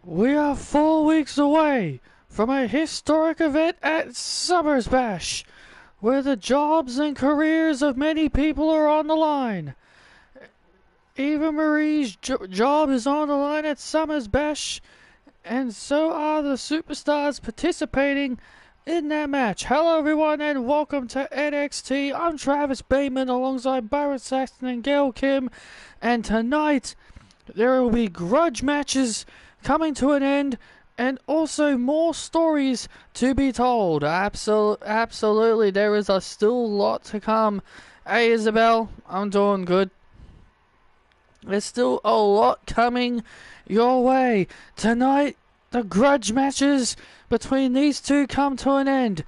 We are 4 weeks away from a historic event at Summer's Bash, where the jobs and careers of many people are on the line. Eva Marie's job is on the line at Summer's Bash, and so are the superstars participating in that match. Hello everyone and welcome to NXT. I'm Travis Bateman alongside Byron Saxton and Gail Kim, and tonight there will be grudge matches coming to an end, and also more stories to be told. Absolutely, there is still a lot to come. Hey Isabel, I'm doing good. There's still a lot coming your way. Tonight, the grudge matches between these two come to an end.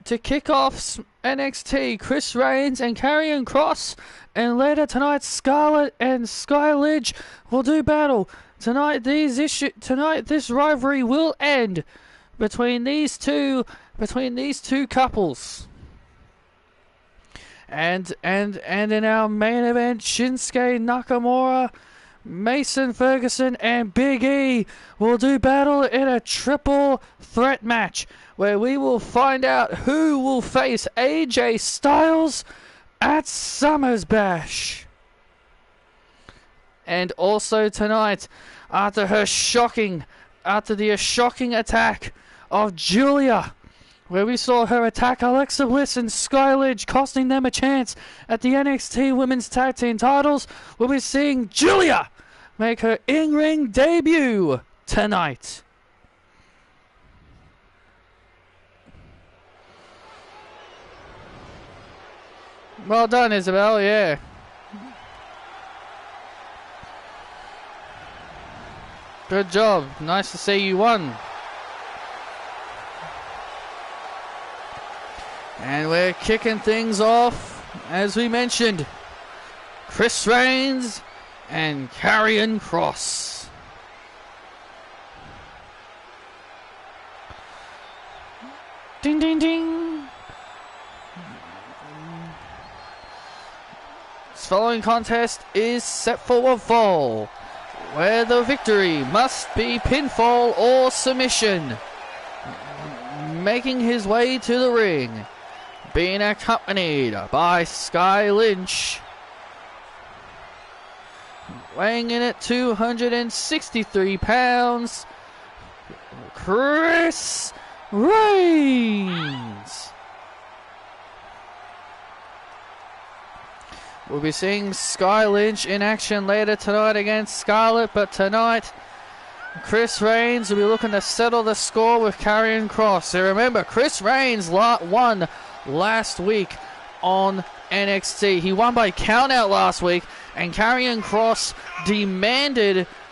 To kick off NXT, Chris Reigns and Karrion Kross, and later tonight, Scarlett and Sky Lidge will do battle. Tonight, this rivalry will end between these two couples. And in our main event, Shinsuke Nakamura, Mason Ferguson, and Big E will do battle in a triple threat match where we will find out who will face AJ Styles at Summer's Bash. And also tonight, after the shocking attack of Julia, where we saw her attack Alexa Bliss and Sky Lidge, costing them a chance at the NXT Women's Tag Team titles, we'll be seeing Julia make her in-ring debut tonight. Well done, Isabel, yeah. Good job. Nice to see you won. And we're kicking things off, as we mentioned, Chris Reigns and Karrion Kross. Ding, ding, ding. This following contest is set for a fall, where the victory must be pinfall or submission. Making his way to the ring, being accompanied by Sky Lynch, weighing in at 263 pounds, Chris Reigns. We'll be seeing Sky Lynch in action later tonight against Scarlett, but tonight Chris Reigns will be looking to settle the score with Karrion Kross. So remember, Chris Reigns won last week on NXT. He won by countout last week, and Karrion Kross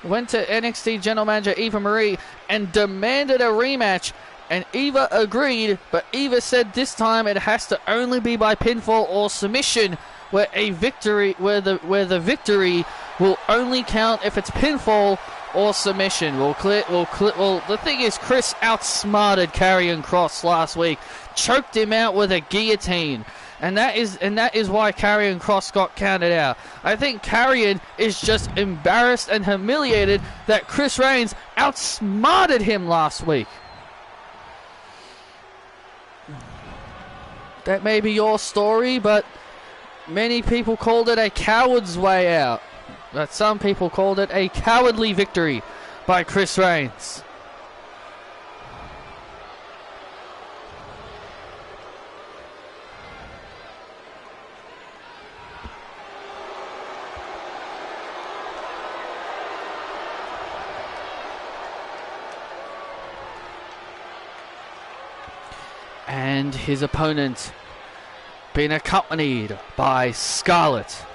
went to NXT General Manager Eva Marie and demanded a rematch, and Eva agreed, but Eva said this time it has to only be by pinfall or submission, where the victory will only count if it's pinfall or submission. Well, the thing is, Chris outsmarted Karrion Kross last week, choked him out with a guillotine, and that is why Karrion Kross got counted out. I think Karrion is just embarrassed and humiliated that Chris Reigns outsmarted him last week. That may be your story, but many people called it a coward's way out. But some people called it a cowardly victory by Chris Reigns. And his opponent being accompanied by Scarlett,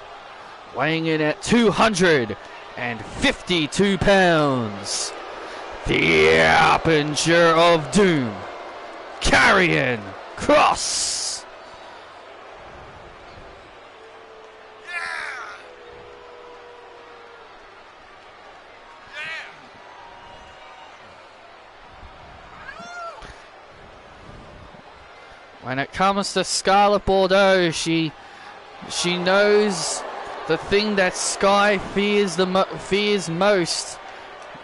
weighing in at 252 pounds, the Harbinger of Doom, Karrion Kross. When it comes to Scarlett Bordeaux, she knows the thing that Sky fears most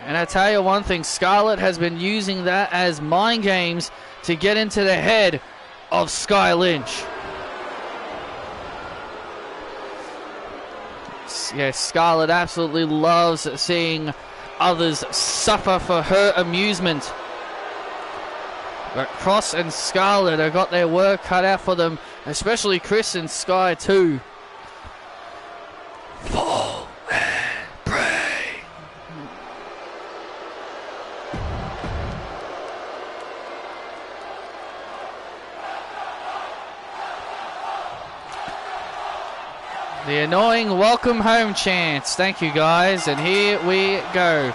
And I tell you one thing, Scarlett has been using that as mind games to get into the head of Sky Lynch. Yes, Scarlett absolutely loves seeing others suffer for her amusement. But Cross and Scarlett have got their work cut out for them, especially Chris and Sky too. Fall and pray. The annoying welcome home chants. Thank you guys, and here we go.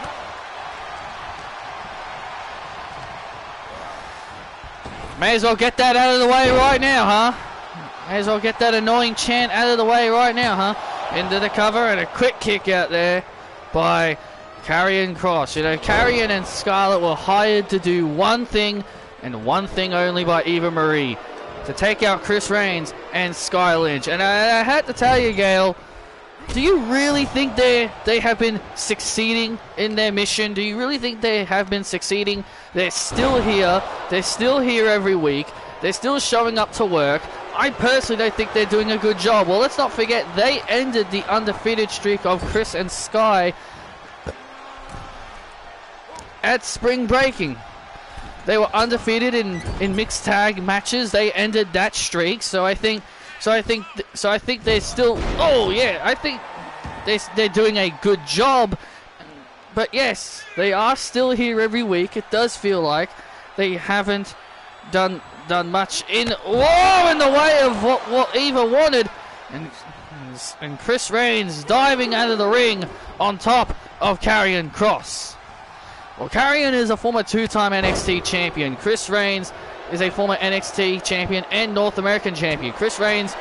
May as well get that out of the way right now, huh? May as well get that annoying chant out of the way right now, huh? Into the cover and a quick kick out there by Karrion Kross. You know, Karrion and Scarlett were hired to do one thing and one thing only by Eva Marie. To take out Chris Reigns and Sky Lynch. And I had to tell you, Gail, do you really think they have been succeeding in their mission? Do you really think they have been succeeding? They're still here. They're still here every week. They're still showing up to work. I personally don't think they're doing a good job. Well, let's not forget, they ended the undefeated streak of Chris and Sky at Spring Breaking. They were undefeated in mixed tag matches. They ended that streak. So I think they're still. Oh yeah, I think they're doing a good job. But yes, they are still here every week. It does feel like they haven't done much in the way of what Eva wanted. And Chris Reigns diving out of the ring on top of Karrion Kross. Well, Karrion is a former two-time NXT champion. Chris Reigns is a former NXT champion and North American champion. Chris Reigns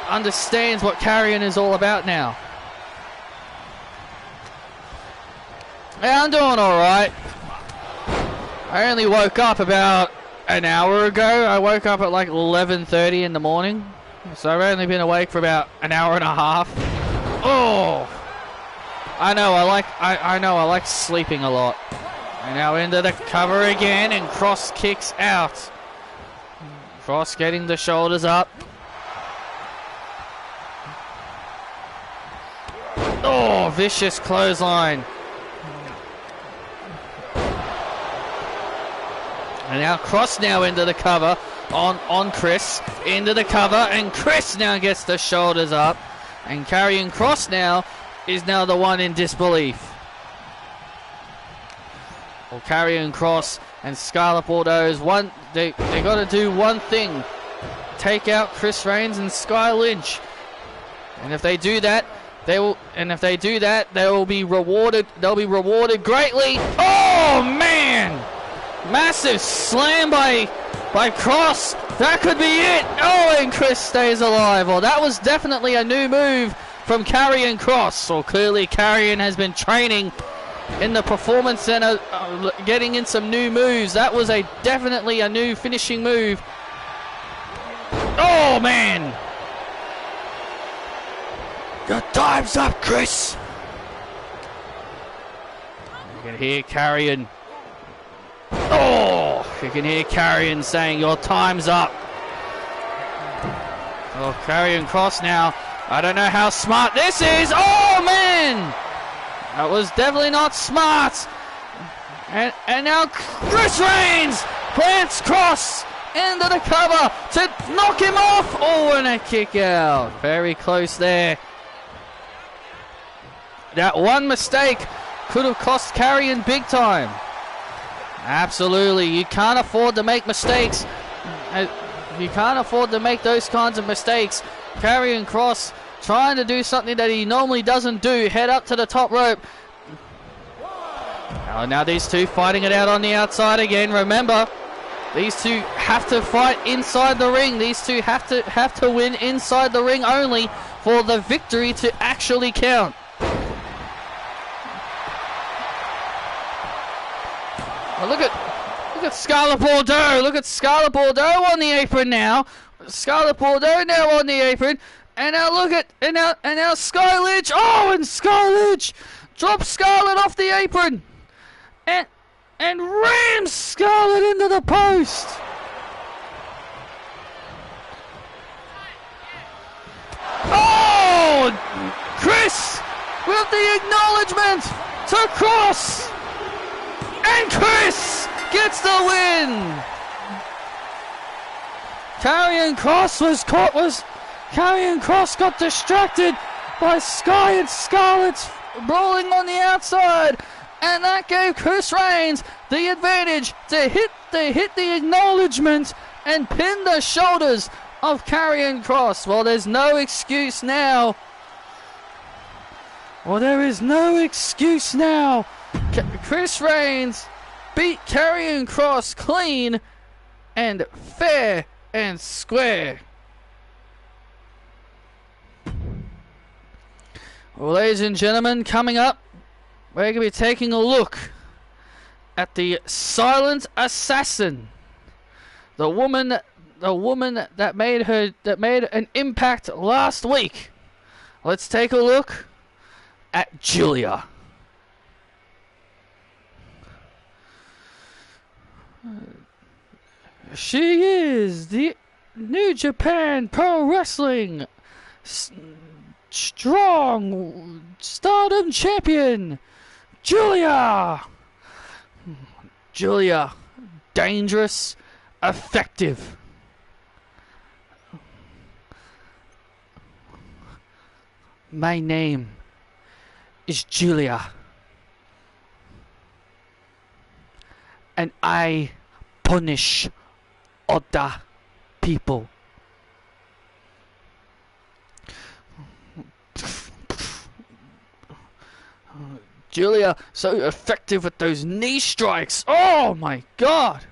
understands what Karrion is all about now. Yeah, I'm doing alright. I only woke up about an hour ago. I woke up at like 11:30 in the morning. So I've only been awake for about an hour and a half. Oh! I know I like sleeping a lot. And now into the cover again, and Kross kicks out. Kross getting the shoulders up. Oh, vicious clothesline. And now Kross now into the cover on Chris. Into the cover, and Chris now gets the shoulders up. And Karrion Kross now is now the one in disbelief. Well, Karrion Kross and Scarlett Bordeaux, they got to do one thing: take out Chris Reigns and Sky Lynch. And if they do that, they will be rewarded. They'll be rewarded greatly. Oh man! Massive slam by Kross. That could be it. Oh, and Chris stays alive. Well, that was definitely a new move from Karrion Kross. Well, clearly Karrion has been training in the Performance Center, getting in some new moves. That was definitely a new finishing move. Oh, man. Your time's up, Chris. You can hear Karrion. Oh, you can hear Karrion saying, your time's up. Oh, Karrion Kross now. I don't know how smart this is. Oh, man. That was definitely not smart. And now Chris Reigns plants Kross into the cover to knock him off. Oh, and a kick out. Very close there. That one mistake could have cost Karrion big time. Absolutely. You can't afford to make mistakes. You can't afford to make those kinds of mistakes. Karrion Kross trying to do something that he normally doesn't do. Head up to the top rope. Now these two fighting it out on the outside again. Remember, these two have to fight inside the ring. These two have to win inside the ring only for the victory to actually count. Oh, look at Scarlett Bordeaux. Look at Scarlett Bordeaux on the apron now. Scarlett Bordeaux now on the apron. And now look at and now Sky Lynch. Oh, and Sky Lynch drops Scarlett off the apron, and rams Scarlett into the post. Oh, Chris with the acknowledgement to Cross, and Chris gets the win. Karrion Kross got distracted by Sky and Scarlett's rolling on the outside, and that gave Chris Reigns the advantage to hit the acknowledgement and pin the shoulders of Karrion Kross. Well, there's no excuse now. There is no excuse now. Chris Reigns beat Karrion Kross clean and fair and square. Well, ladies and gentlemen, coming up, we're going to be taking a look at the silent assassin, the woman that made an impact last week. Let's take a look at Julia. She is the New Japan Pro Wrestling Strong Stardom Champion, Julia. Julia, dangerous, effective. My name is Julia, and I punish other people. Julia, so effective with those knee strikes. Oh my God.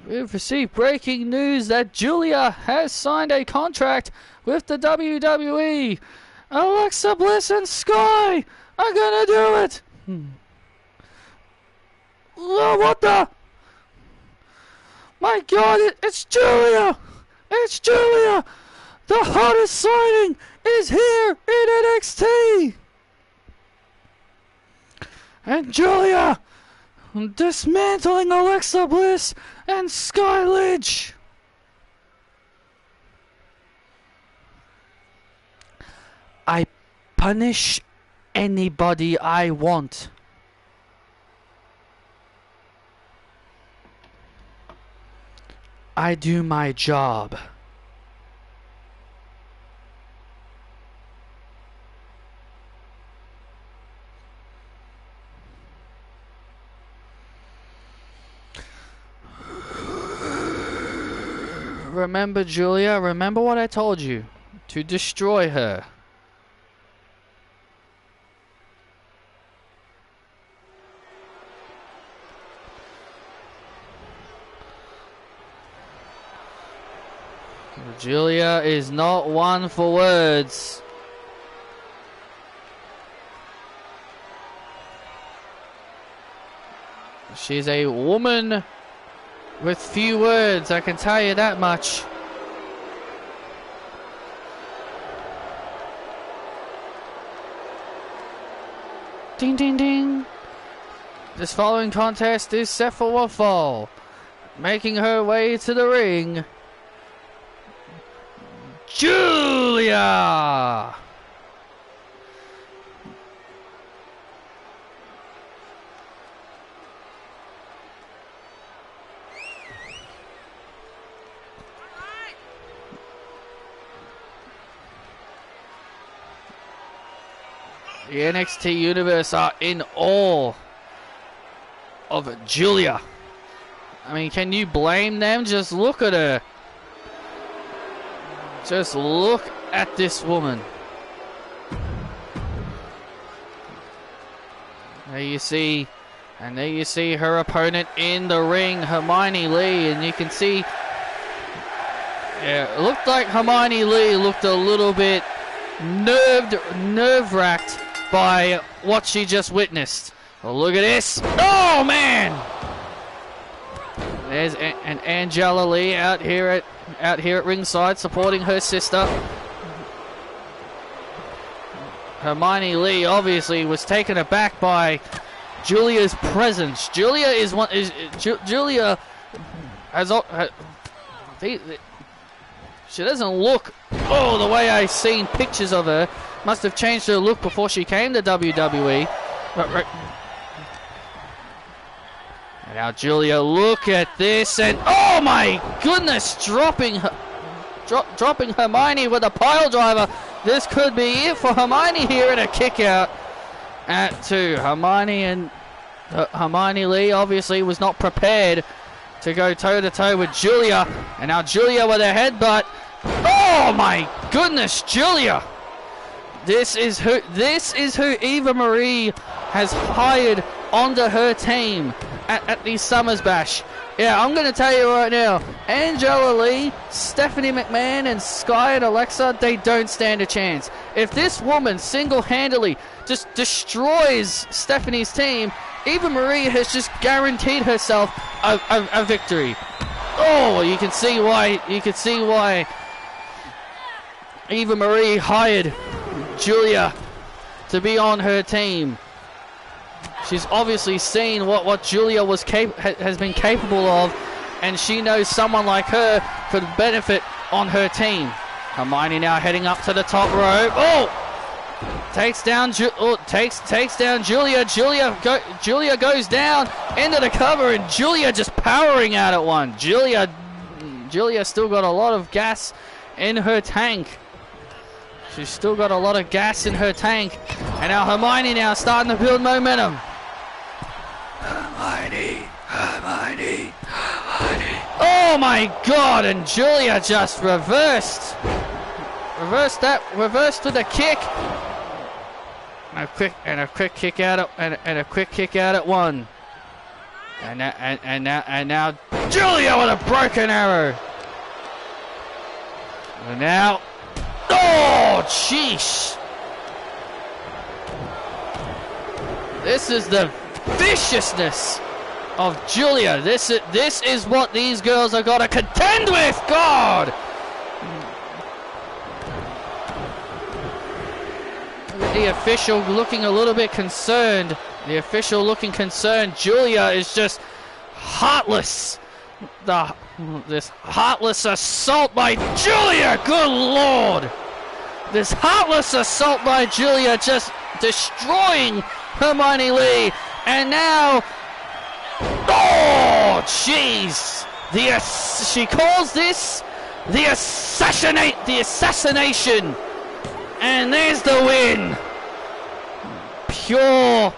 We've received breaking news that Julia has signed a contract with the WWE. Alexa Bliss and Sky are gonna do it. Oh, what the? My God, it's Julia! It's Julia! The hottest signing is here in NXT! And Julia dismantling Alexa Bliss and Sky Lynch. I punish anybody I want. I do my job. Remember, Julia, remember what I told you. To destroy her. Julia is not one for words. She's a woman with few words, I can tell you that much. Ding ding ding. This following contest is set for one fall. Making her way to the ring, Julia! The NXT Universe are in awe of Julia. I mean, can you blame them? Just look at her. Just look at this woman. There you see her opponent in the ring, Hermione Lee, and you can see, yeah, it looked like Hermione Lee looked a little bit nerve-wracked by what she just witnessed. Well, look at this. Oh, man! There's an Angela Lee out here at ringside supporting her sister. Hermione Lee obviously was taken aback by Julia's presence. Julia has she doesn't look the way I've seen pictures of her. Must have changed her look before she came to WWE. And now Julia, look at this, and oh my goodness, dropping Hermione with a pile driver. This could be it for Hermione here in a kick out at 2. Hermione and Hermione Lee obviously was not prepared to go toe-to-toe with Julia. And now Julia with a headbutt. Oh my goodness, Julia! This is who Eva Marie has hired onto her team at the Summers Bash. Yeah, I'm going to tell you right now, Angela Lee, Stephanie McMahon, and Sky and Alexa, they don't stand a chance. If this woman single-handedly just destroys Stephanie's team, Eva Marie has just guaranteed herself a victory. Oh, you can see why Eva Marie hired Julia to be on her team. She's obviously seen what Julia has been capable of, and she knows someone like her could benefit on her team. Hermione now heading up to the top rope. Oh! Takes down Julia. Julia goes down into the cover, and Julia just powering out at one. Julia still got a lot of gas in her tank. She's still got a lot of gas in her tank. And now Hermione now starting to build momentum. Hermione. Oh my God! And Julia just reversed with a kick. And a quick kick out at one. And now Julia with a broken arrow. And now, oh jeez! This is the viciousness of Julia. This is what these girls are gonna contend with. God! The official looking a little bit concerned. Julia is just heartless. This heartless assault by Julia. Good Lord! This heartless assault by Julia just destroying Hermione Lee. And now, oh jeez! She calls this the assassination. And there's the win. Pure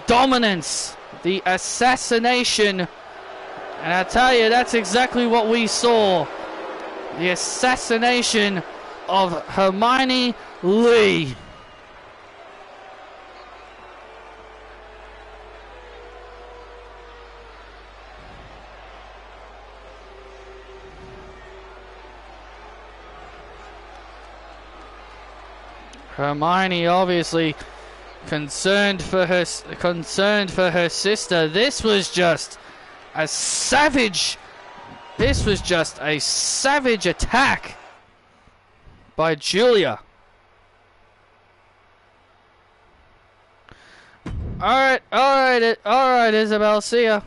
dominance. The assassination. And I tell you, that's exactly what we saw. The assassination of Hermione Lee. Hermione obviously concerned for her sister. This was just a savage attack by Julia. All right, Isabel, see ya.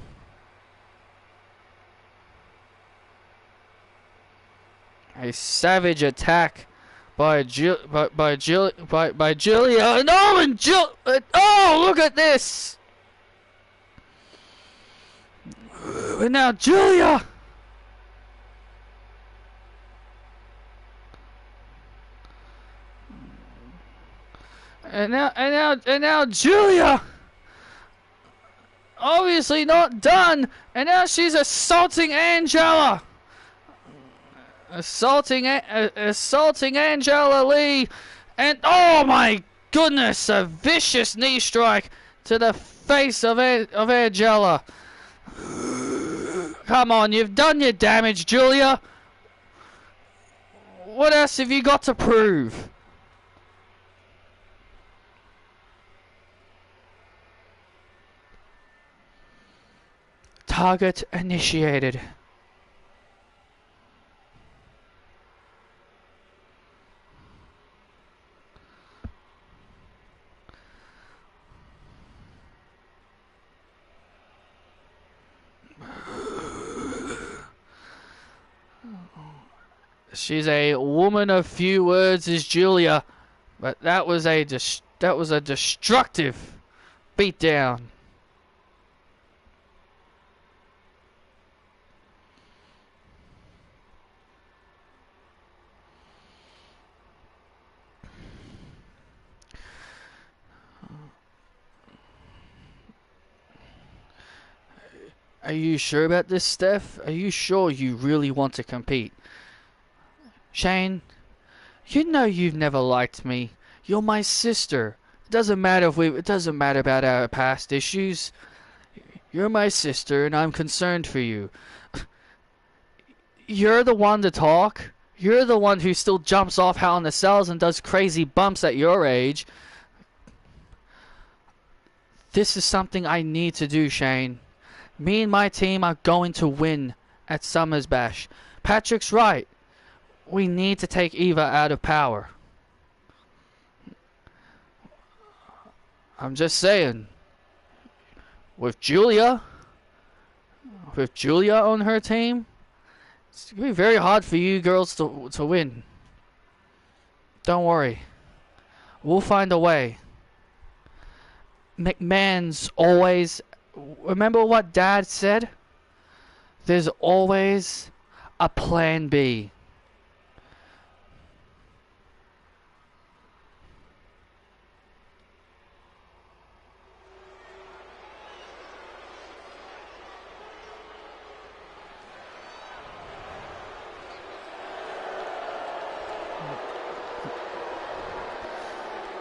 A savage attack by Julia. No, and oh, look at this. And now Julia. And now Julia. Obviously not done. And now she's assaulting Angela. Assaulting Angela Lee, and oh my goodness, a vicious knee strike to the face of Angela. Come on, you've done your damage, Julia. What else have you got to prove? Target initiated. She's a woman of few words, is Julia, but that was a destructive beatdown. Are you sure about this, Steph? Are you sure you really want to compete? Shane, you know you've never liked me. You're my sister. It doesn't matter about our past issues. You're my sister and I'm concerned for you. You're the one to talk. You're the one who still jumps off Hell in the Cells and does crazy bumps at your age. This is something I need to do, Shane. Me and my team are going to win at Summer's Bash. Patrick's right. We need to take Eva out of power. I'm just saying. With Julia on her team, it's going to be very hard for you girls to win. Don't worry. We'll find a way. McMahon's always... Remember what Dad said? There's always a plan B.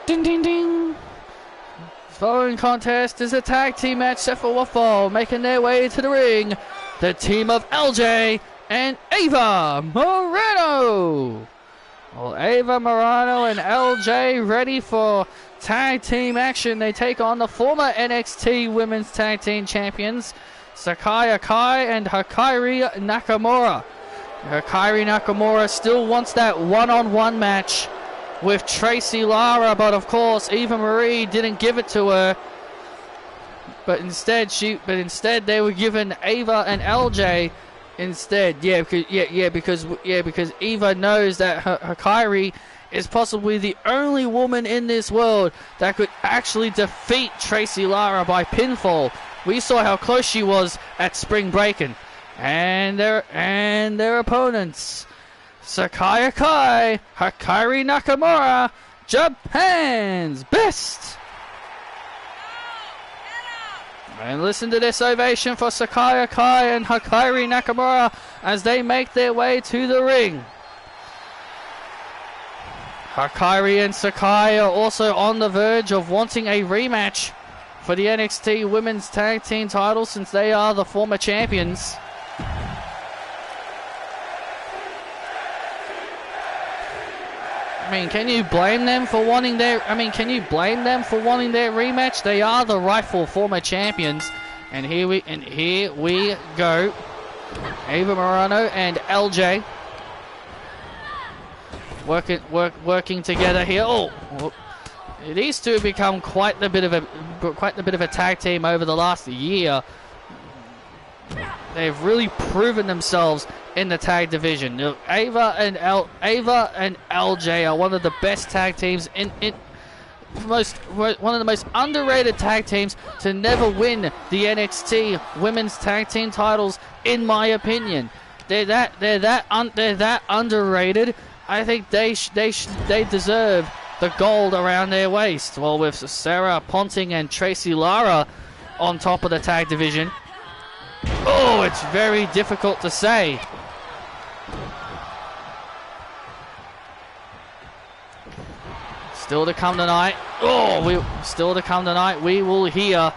Ding ding ding! Following contest is a tag team match set for one fall. Making their way to the ring, the team of LJ and Ava Morano. Well, Ava Morano and LJ ready for tag team action. They take on the former NXT Women's Tag Team Champions, Sakai Akai and Hikaru Nakamura. Hikaru Nakamura still wants that one-on-one match with Tracy Lara, but of course Eva Marie didn't give it to her. But instead they were given Ava and LJ instead. Because Eva knows that Hikaru is possibly the only woman in this world that could actually defeat Tracy Lara by pinfall. We saw how close she was at Spring Breakin'. And their opponents, Sakai Akai, Hikaru Nakamura, Japan's best. And listen to this ovation for Sakai Akai and Hikaru Nakamura as they make their way to the ring. Hikaru and Sakai are also on the verge of wanting a rematch for the NXT Women's Tag Team title since they are the former champions. Can you blame them for wanting their rematch? They are the rightful former champions. And here we go. Ava Morano and LJ working together here. These two have become quite the bit of a tag team over the last year. They've really proven themselves in the tag division. Ava and LJ are one of the best tag teams one of the most underrated tag teams to never win the NXT Women's Tag Team titles, in my opinion. They're that underrated. I think they deserve the gold around their waist. Well, with Sarah Ponting and Tracy Lara on top of the tag division, it's very difficult to say. Still to come tonight. We will hear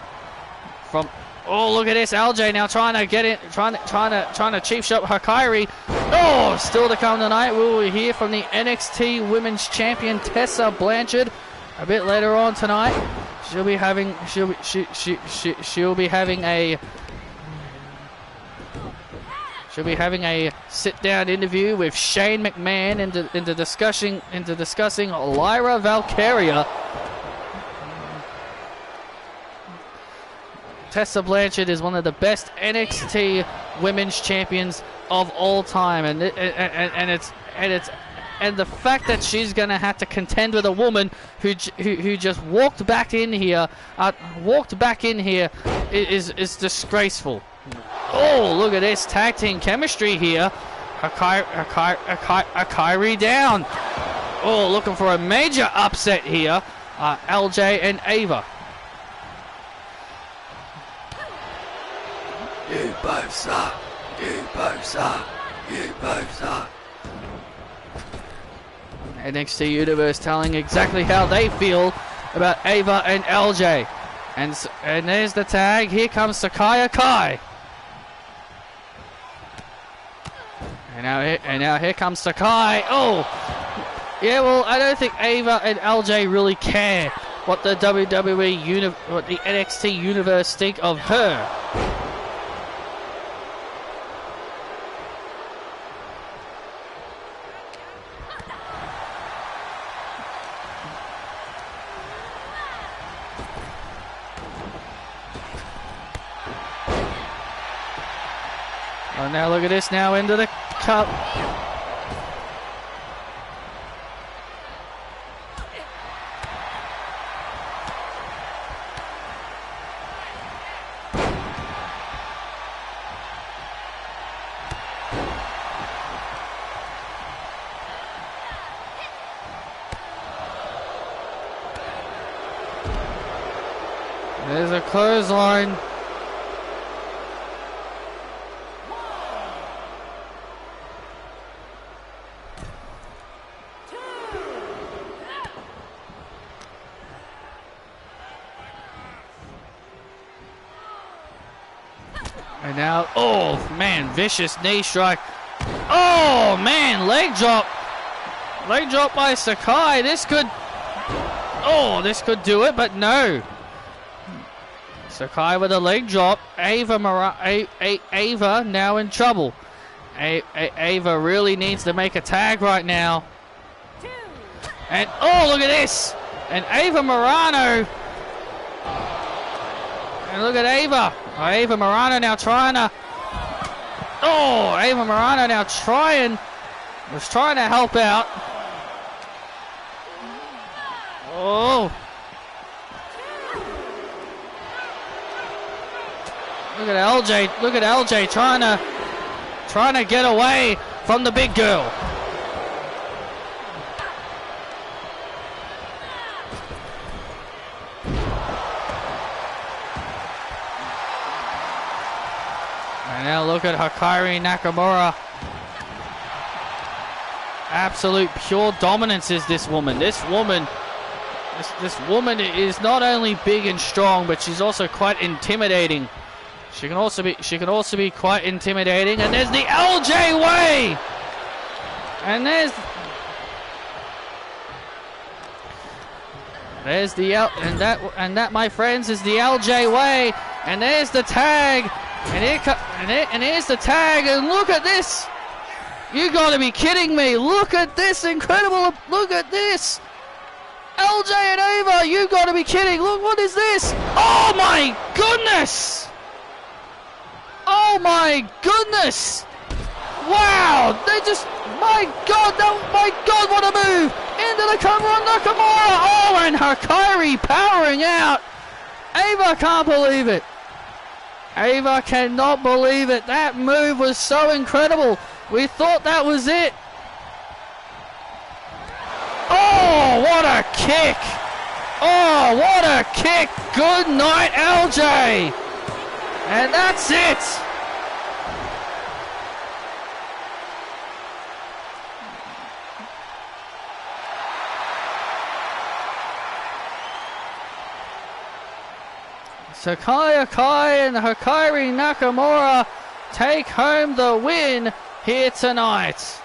from. Look at this, LJ now trying to get it, trying to cheap shot Hikaru. Still to come tonight. We will hear from the NXT Women's Champion Tessa Blanchard a bit later on tonight. She'll be having a sit-down interview with Shane McMahon into discussing Lyra Valkyria. Tessa Blanchard is one of the best NXT women's champions of all time, and the fact that she's gonna have to contend with a woman who just walked back in here is disgraceful. Oh, look at this tag team chemistry here. Kairi down. Oh, looking for a major upset here. LJ and Ava. You both suck. You both suck. You both suck. NXT Universe telling exactly how they feel about Ava and LJ. And there's the tag. Here comes Sakaya Kai. And now here comes Sakai. Oh! Yeah, well, I don't think Ava and LJ really care what the what the NXT Universe think of her. Oh, now look at this now into the cup. There's a clothesline. And now, oh man, vicious knee strike. Oh man, leg drop. Leg drop by Sakai. This could do it, but no. Sakai with a leg drop. Ava now in trouble. Ava really needs to make a tag right now. And oh, look at this. And Ava Morano. And look at Ava. Ava Morano now trying to... Oh, Ava Morano now was trying to help out. Oh. Look at LJ. Look at LJ trying to get away from the big girl. And now look at Hikaru Nakamura. Absolute pure dominance is this woman. This woman is not only big and strong, but she's also quite intimidating. She can also be quite intimidating. And there's the LJ way. And there's the that my friends is the LJ way. And there's the tag. And here's the tag, and look at this! You gotta be kidding me! Look at this incredible! Look at this! LJ and Ava, you gotta be kidding! Look, what is this? Oh my goodness! Oh my goodness! Wow! They just, my God, what a move! Into the cover on Nakamura! Oh, and Hikaru powering out! Ava can't believe it! Ava cannot believe it. That move was so incredible. We thought that was it. Oh, what a kick. Oh, what a kick. Good night, LJ. And that's it. Sakaya Kai and Hikaru Nakamura take home the win here tonight.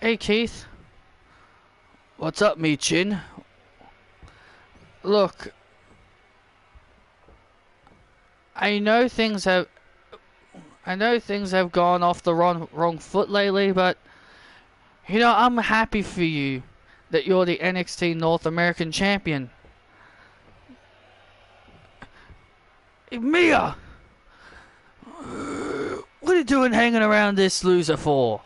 Hey Keith. What's up, Michin? Look, I know things have gone off the wrong foot lately, but you know, I'm happy for you that you're the NXT North American champion. Hey, Mia! What are you doing hanging around this loser for?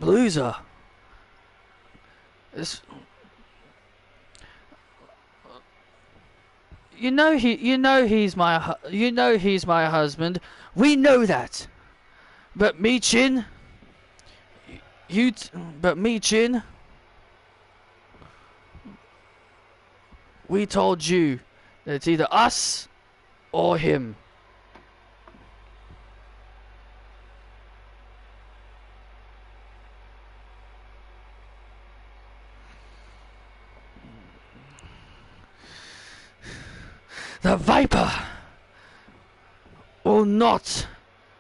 Loser? You know he's my husband. We know that. But Michin, we told you that it's either us or him. The Viper will not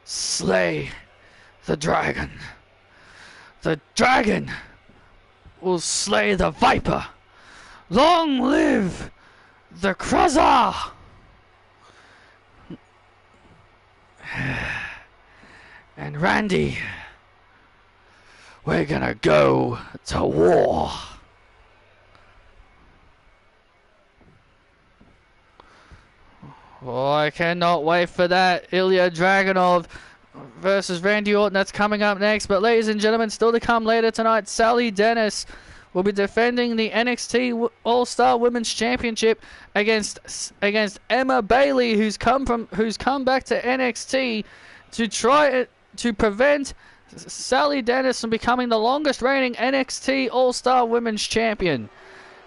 slay the dragon. The dragon will slay the Viper. Long live the Kruzza! And Randy, we're gonna go to war. Oh, I cannot wait for that. Ilya Dragunov versus Randy Orton. That's coming up next. But ladies and gentlemen, still to come later tonight, Sally Dennis will be defending the NXT All-Star Women's Championship against Emma Bailey, who's come back to NXT to try to prevent Sally Dennis from becoming the longest reigning NXT All-Star Women's Champion.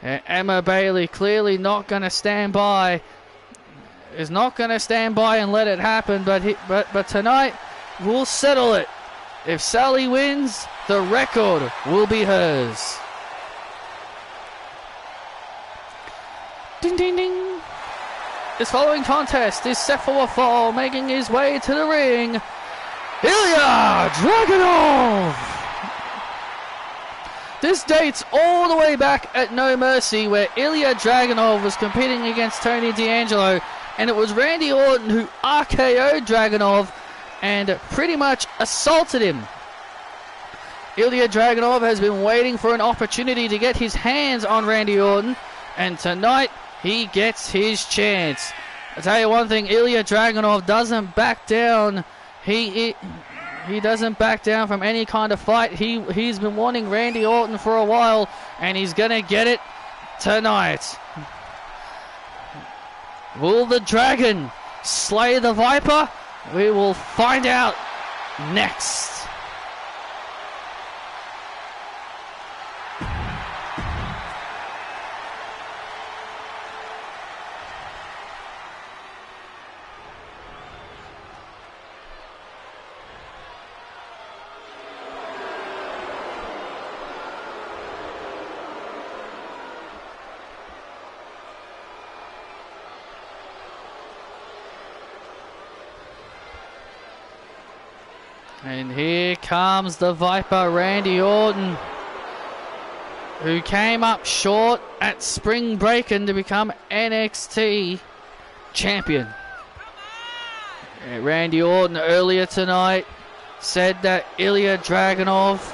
Emma Bailey clearly not going to stand by. Is not going to stand by and let it happen, but tonight we'll settle it. If Sally wins, the record will be hers. Ding ding ding. This following contest is set for a fall, making his way to the ring, Ilya Dragunov. This dates all the way back at No Mercy, where Ilya Dragunov was competing against Tony D'Angelo. And it was Randy Orton who RKO'd Dragunov and pretty much assaulted him. Ilya Dragunov has been waiting for an opportunity to get his hands on Randy Orton, and tonight he gets his chance. I'll tell you one thing, Ilya Dragunov doesn't back down. He doesn't back down from any kind of fight. He's been wanting Randy Orton for a while, and he's gonna get it tonight. Will the dragon slay the Viper? We will find out next. And here comes the Viper, Randy Orton, who came up short at Spring Breakin' to become NXT champion. Randy Orton earlier tonight said that Ilya Dragunov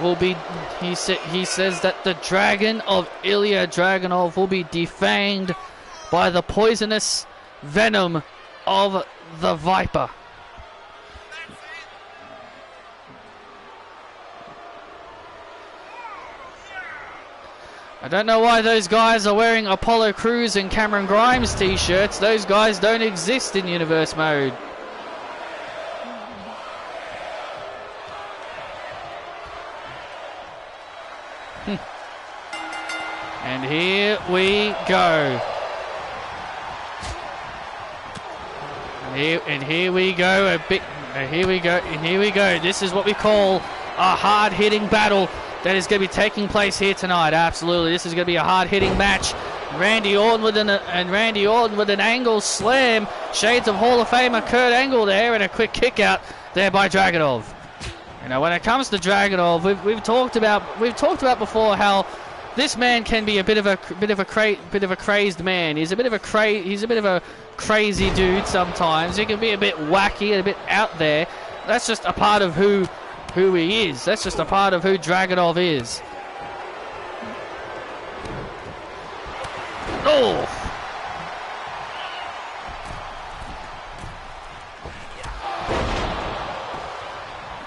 will be, he says that the dragon of Ilya Dragunov will be defanged by the poisonous venom of the Viper. I don't know why those guys are wearing Apollo Crews and Cameron Grimes t-shirts. Those guys don't exist in Universe Mode. And here we go. Here we go. This is what we call a hard-hitting battle that is going to be taking place here tonight. Absolutely, this is going to be a hard-hitting match. Randy Orton with an angle slam. Shades of Hall of Famer Kurt Angle there, and a quick kick out there by Dragunov. You know, when it comes to Dragunov, we've talked about before how this man can be a bit of a crazed man. He's a bit of a crazy dude sometimes. He can be a bit wacky and a bit out there. That's just a part of who he is. That's just a part of who Dragunov is. Oh!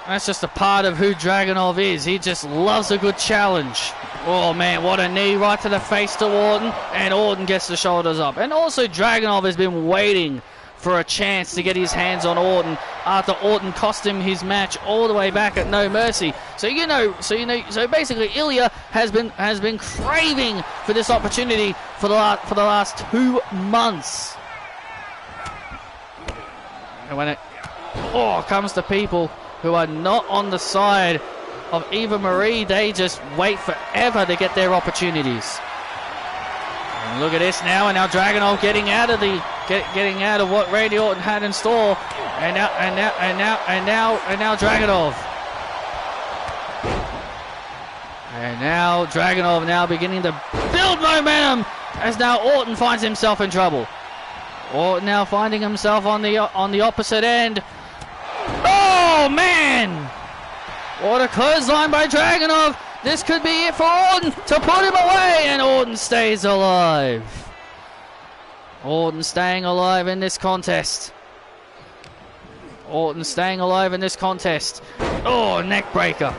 That's just a part of who Dragunov is. He just loves a good challenge. Oh man, what a knee right to the face to Orton. And Orton gets the shoulders up. And also Dragunov has been waiting for a chance to get his hands on Orton after Orton cost him his match all the way back at No Mercy. So basically Ilya has been craving for this opportunity for the last 2 months. And when it comes to people who are not on the side of Eva Marie, they just wait forever to get their opportunities. And look at this now, and now Dragunov getting out of what Randy Orton had in store, and now Dragunov. And now Dragunov now beginning to build momentum as now Orton finds himself in trouble. Orton now finding himself on the opposite end. Oh man! What a clothesline by Dragunov. This could be it for Orton to put him away, and Orton stays alive. Orton staying alive in this contest. Orton staying alive in this contest. Oh, neck breaker.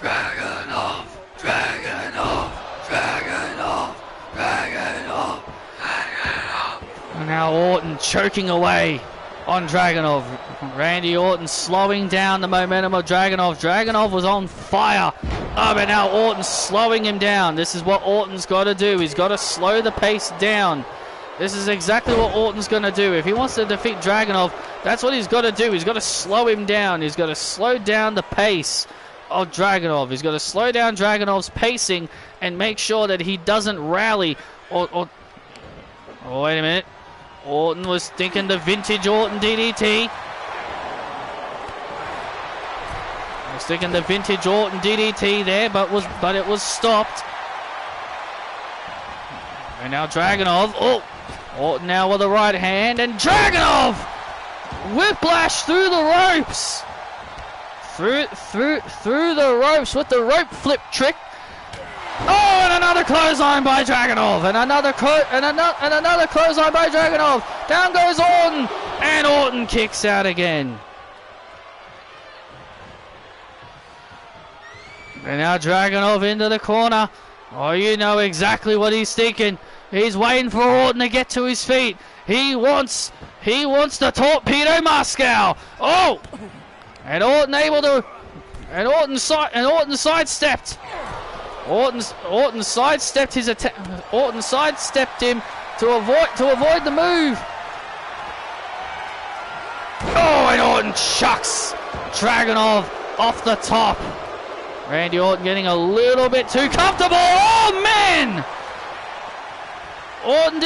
Dragunov, Dragunov, Dragunov, Dragunov, Dragunov. And now Orton choking away on Dragunov. Randy Orton slowing down the momentum of Dragunov. Dragunov was on fire. Oh, but now Orton's slowing him down. This is what Orton's got to do. He's got to slow the pace down. This is exactly what Orton's going to do. If he wants to defeat Dragunov, that's what he's got to do. He's got to slow him down. He's got to slow down the pace of Dragunov. He's got to slow down Dragunov's pacing and make sure that he doesn't rally or oh, wait a minute. Orton was thinking the vintage Orton DDT. Was thinking the vintage Orton DDT there, but it was stopped. And now Dragunov. Oh, Orton now with the right hand, and Dragunov whiplash through the ropes. Through the ropes with the rope flip trick. Oh, and another clothesline by Dragunov, and another clothesline by Dragunov. Down goes Orton, and Orton kicks out again. And now Dragunov into the corner. Oh, you know exactly what he's thinking. He's waiting for Orton to get to his feet. He wants the torpedo Moscow. Oh, and Orton sidestepped. Orton sidestepped his attack. Orton sidestepped him to avoid the move. Oh, and Orton chucks Dragunov off the top. Randy Orton getting a little bit too comfortable. Oh man! Orton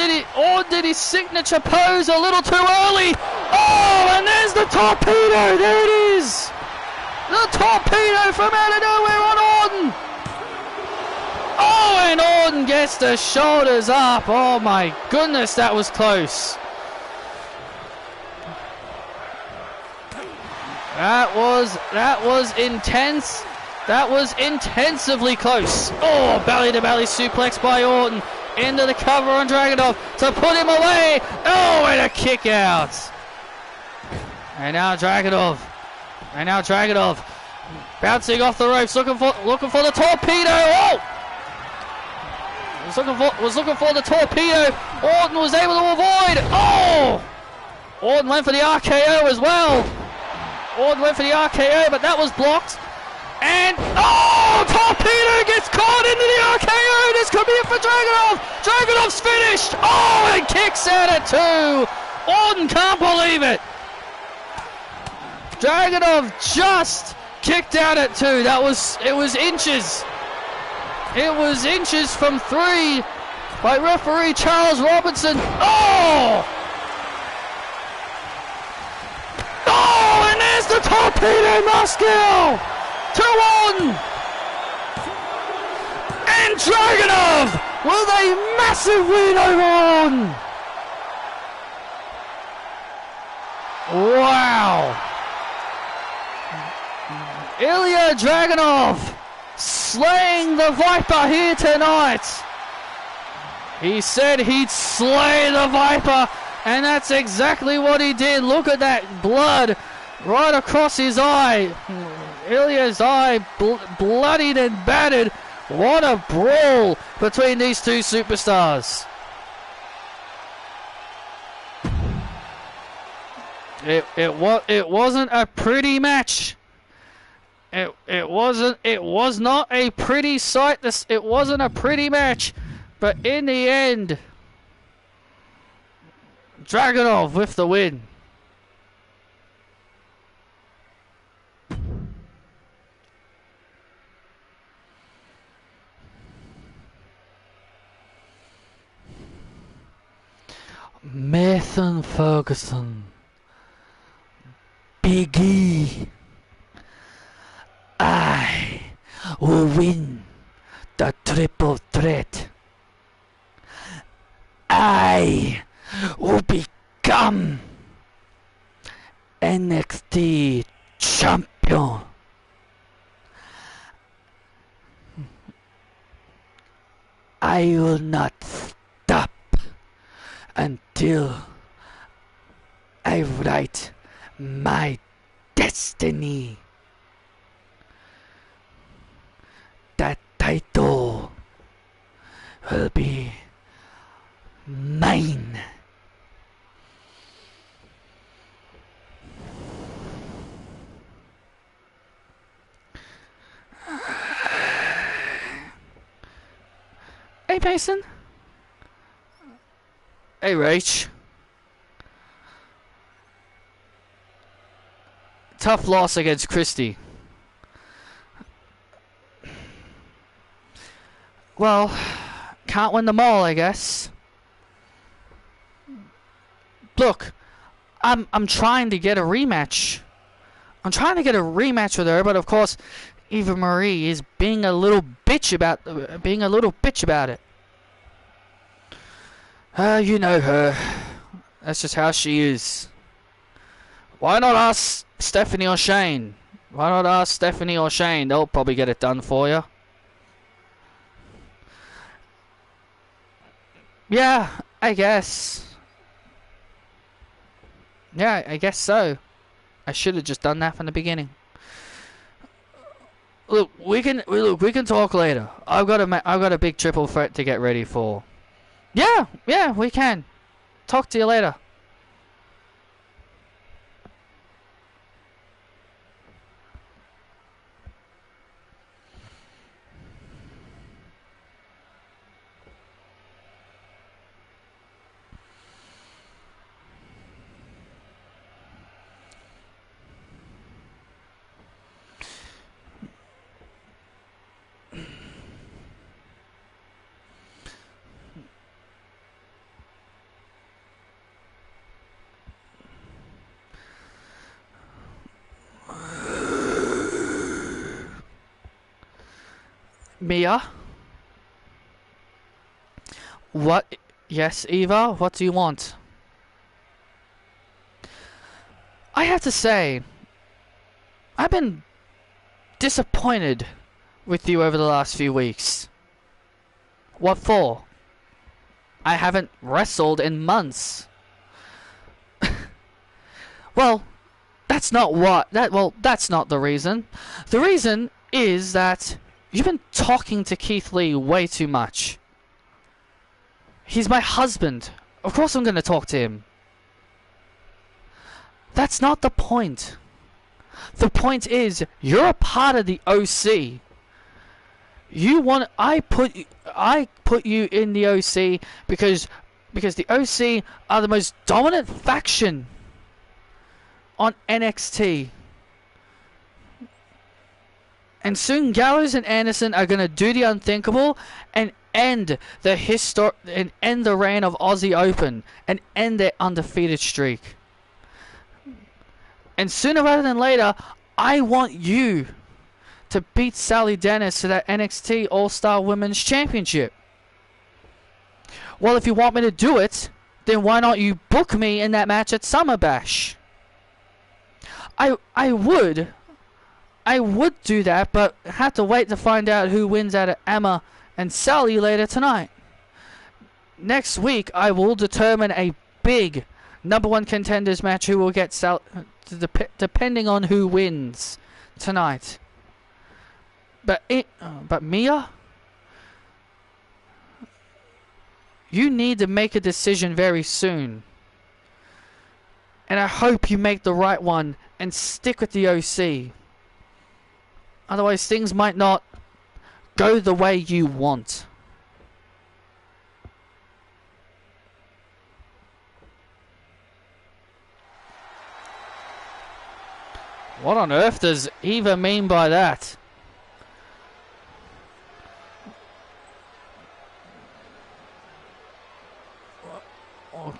did his signature pose a little too early. Oh, and there's the torpedo. There it is. The torpedo from out of nowhere on Orton. Oh, and Orton gets the shoulders up. Oh my goodness, that was close. That was intense. That was intensively close. Oh, belly-to-belly suplex by Orton into the cover on Dragunov to put him away. Oh, and a kick out. And now Dragunov bouncing off the ropes, looking for the torpedo. Oh! Was looking for the torpedo. Orton was able to avoid. Oh! Orton went for the RKO as well. Orton went for the RKO, but that was blocked. And, oh, torpedo gets caught into the RKO. This could be it for Dragunov. Dragunov's finished. Oh, and kicks out at 2. Orton can't believe it. Dragunov just kicked out at 2. It was inches. It was inches from 3 by referee Charles Robinson. Oh! Oh, and there's the torpedo Moscow! 2-1! And Dragunov with a massive win over on! Wow! Ilya Dragunov slaying the Viper here tonight. He said he'd slay the Viper, and that's exactly what he did. Look at that blood right across his eye. Ilya's eye bloodied and battered. What a brawl between these two superstars. It wasn't a pretty match. It was not a pretty sight. It wasn't a pretty match, but in the end, Dragunov with the win. Nathan Ferguson, Big E, I will win the triple threat. I will become NXT champion. I will not stop until I write my destiny. That title will be mine. Hey, Mason. Hey, Rach. Tough loss against Christie. Well, can't win them all, I guess. Look, I'm trying to get a rematch. I'm trying to get a rematch with her, but of course, Eva Marie is being a little bitch about it. You know her. That's just how she is. Why not ask Stephanie or Shane? Why not ask Stephanie or Shane? They'll probably get it done for you. Yeah, I guess. Yeah, I guess so. I should have just done that from the beginning. Look, we can talk later. I've got a big triple threat to get ready for. Yeah, we can. Talk to you later. Mia? What? Yes, Eva? What do you want? I have to say, I've been disappointed with you over the last few weeks. What for? I haven't wrestled in months. Well, that's not the reason. The reason is that you've been talking to Keith Lee way too much. He's my husband. Of course I'm going to talk to him. That's not the point. The point is, you're a part of the OC. I put you in the OC because the OC are the most dominant faction on NXT. And soon Gallows and Anderson are going to do the unthinkable, and end the reign of Aussie Open and end their undefeated streak. And sooner rather than later, I want you to beat Sally Dennis to that NXT All-Star Women's Championship. Well, if you want me to do it, then why not you book me in that match at Summer Bash? I would do that, but have to wait to find out who wins out of Emma and Sally later tonight. Next week, I will determine a big number one contenders match who will get depending on who wins tonight. But Mia, you need to make a decision very soon. And I hope you make the right one and stick with the OC. Otherwise, things might not go the way you want. What on earth does Eva mean by that?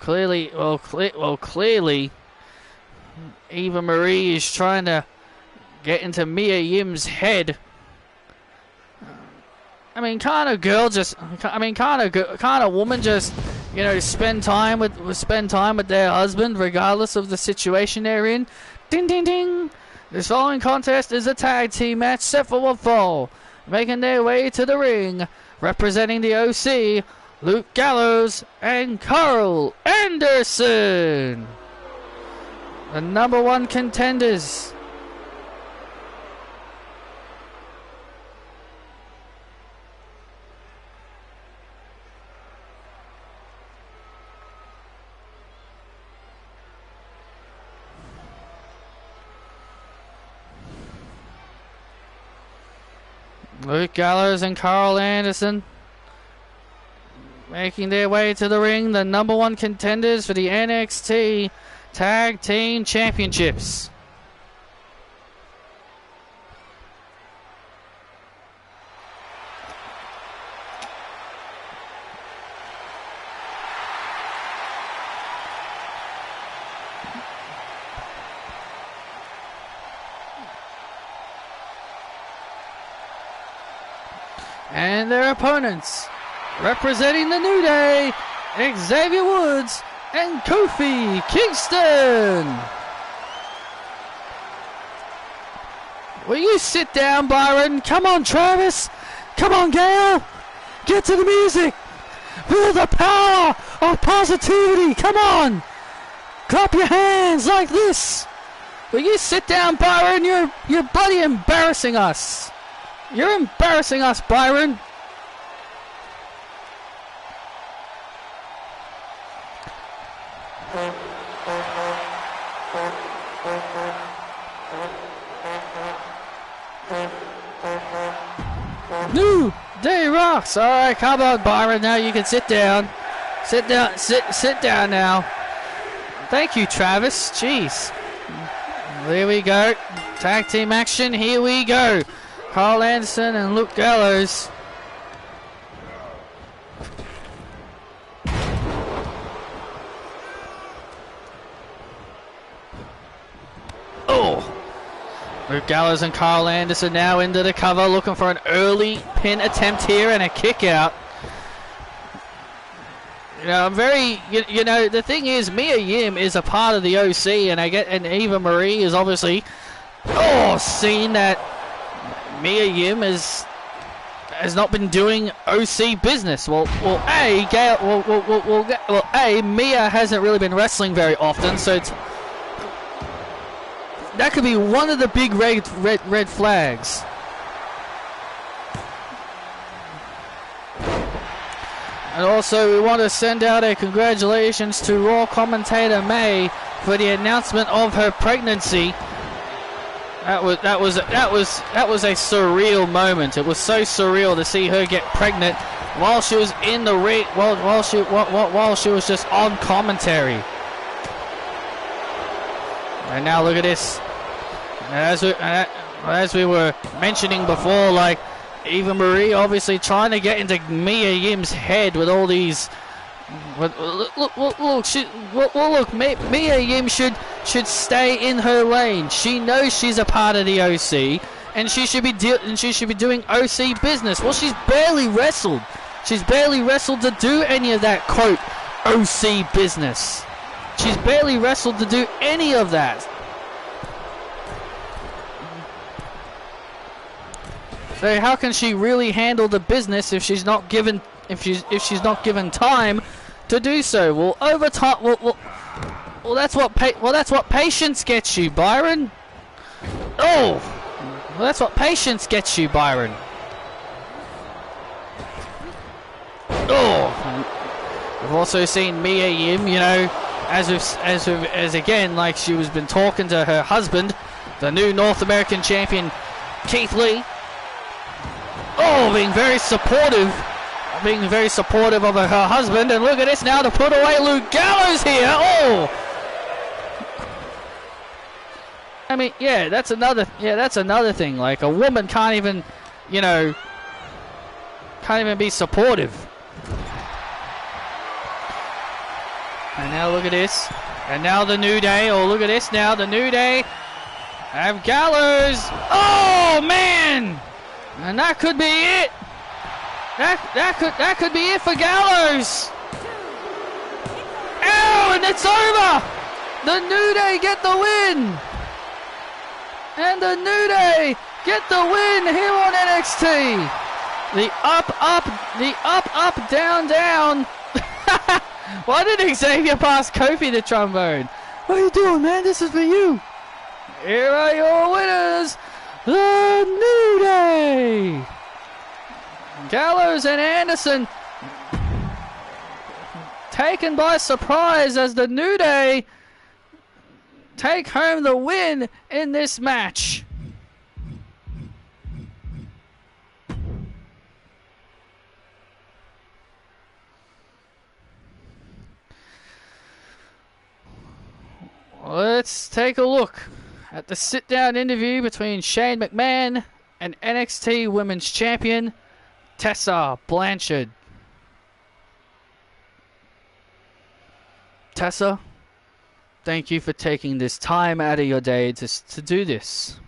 Clearly, Eva Marie is trying to get into Mia Yim's head. I mean, can't a woman just, spend time with their husband regardless of the situation they're in? Ding, ding, ding. This following contest is a tag team match set for one fall. Making their way to the ring, representing the OC, Luke Gallows and Carl Anderson, the number one contenders. Luke Gallows and Carl Anderson making their way to the ring, the number one contenders for the NXT Tag Team Championships. And their opponents, representing the New Day, Xavier Woods and Kofi Kingston. Will you sit down, Byron? Come on, Travis. Come on, Gail. Get to the music. Feel the power of positivity. Come on. Clap your hands like this. Will you sit down, Byron? You're bloody embarrassing us. You're embarrassing us, Byron. New Day rocks. All right, come on, Byron. Now you can sit down. Sit down. Sit down now. Thank you, Travis. Jeez. There we go. Tag team action. Here we go. Carl Anderson and Luke Gallows. Oh! Luke Gallows and Carl Anderson now into the cover, looking for an early pin attempt here and a kick out. I'm very, the thing is, Mia Yim is a part of the OC, and Eva Marie is obviously, seen that Mia Yim has not been doing OC business. Well, Mia hasn't really been wrestling very often, so that could be one of the big red flags. And also, we want to send out a congratulations to Raw commentator May for the announcement of her pregnancy. That was a surreal moment. It was so surreal to see her get pregnant while she was in the ring, while she was just on commentary. And now look at this. As we were mentioning before, like Eva Marie obviously trying to get into Mia Yim's head with all these. Look, Mia Yim should stay in her lane. She knows she's a part of the OC, and she should be doing OC business. Well, she's barely wrestled. She's barely wrestled to do any of that quote OC business. She's barely wrestled to do any of that. So how can she really handle the business if she's not given time to do so? Well, over time, well, that's what patience gets you, Byron. Oh, well, that's what patience gets you, Byron. Oh, we've also seen Mia Yim, you know, as again, like she was been talking to her husband, the new North American champion, Keith Lee. Oh, being very supportive of her husband, and look at this now to put away Luke Gallows here. Oh, I mean, yeah, that's another thing. Like a woman can't even be supportive. And now look at this, and now the New Day. Oh, look at this now, the New Day have Gallows. Oh man. And that could be it. That could be it for Gallows. Oh, and it's over. The New Day get the win. And the New Day get the win here on NXT. The up, down, down. Why did Xavier pass Kofi the trombone? What are you doing, man? This is for you. Here are your winners. The New Day! Gallows and Anderson taken by surprise as the New Day take home the win in this match. Let's take a look at the sit-down interview between Shane McMahon and NXT Women's Champion Tessa Blanchard. Tessa, thank you for taking this time out of your day to do this.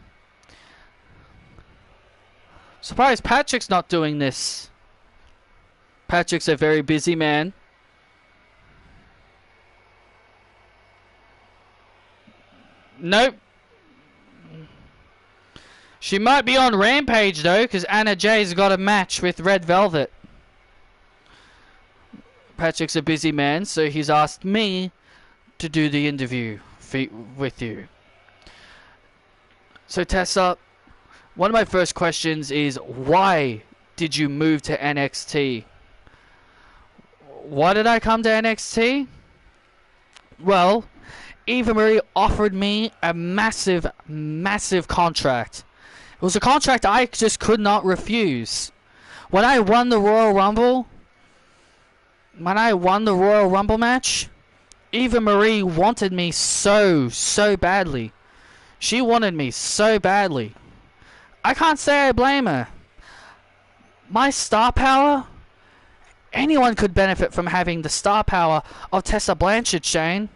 Surprised Patrick's not doing this. Patrick's a very busy man. Nope. She might be on Rampage though, because Anna Jay's got a match with Red Velvet. Patrick's a busy man, so he's asked me to do the interview with you. So Tessa, one of my first questions is, why did you move to NXT? Why did I come to NXT? Well, Eva Marie offered me a massive, massive contract. It was a contract I just could not refuse. When I won the Royal Rumble match, Eva Marie wanted me so badly. She wanted me so badly. I can't say I blame her. My star power, anyone could benefit from having the star power of Tessa Blanchard, Shane.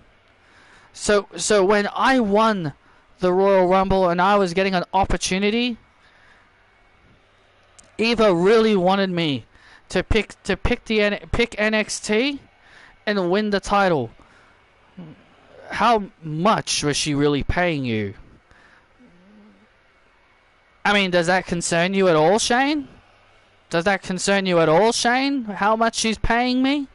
So when I won the Royal Rumble and I was getting an opportunity, Eva really wanted me to pick NXT and win the title. How much was she really paying you? I mean, does that concern you at all, Shane? Does that concern you at all, Shane? How much she's paying me?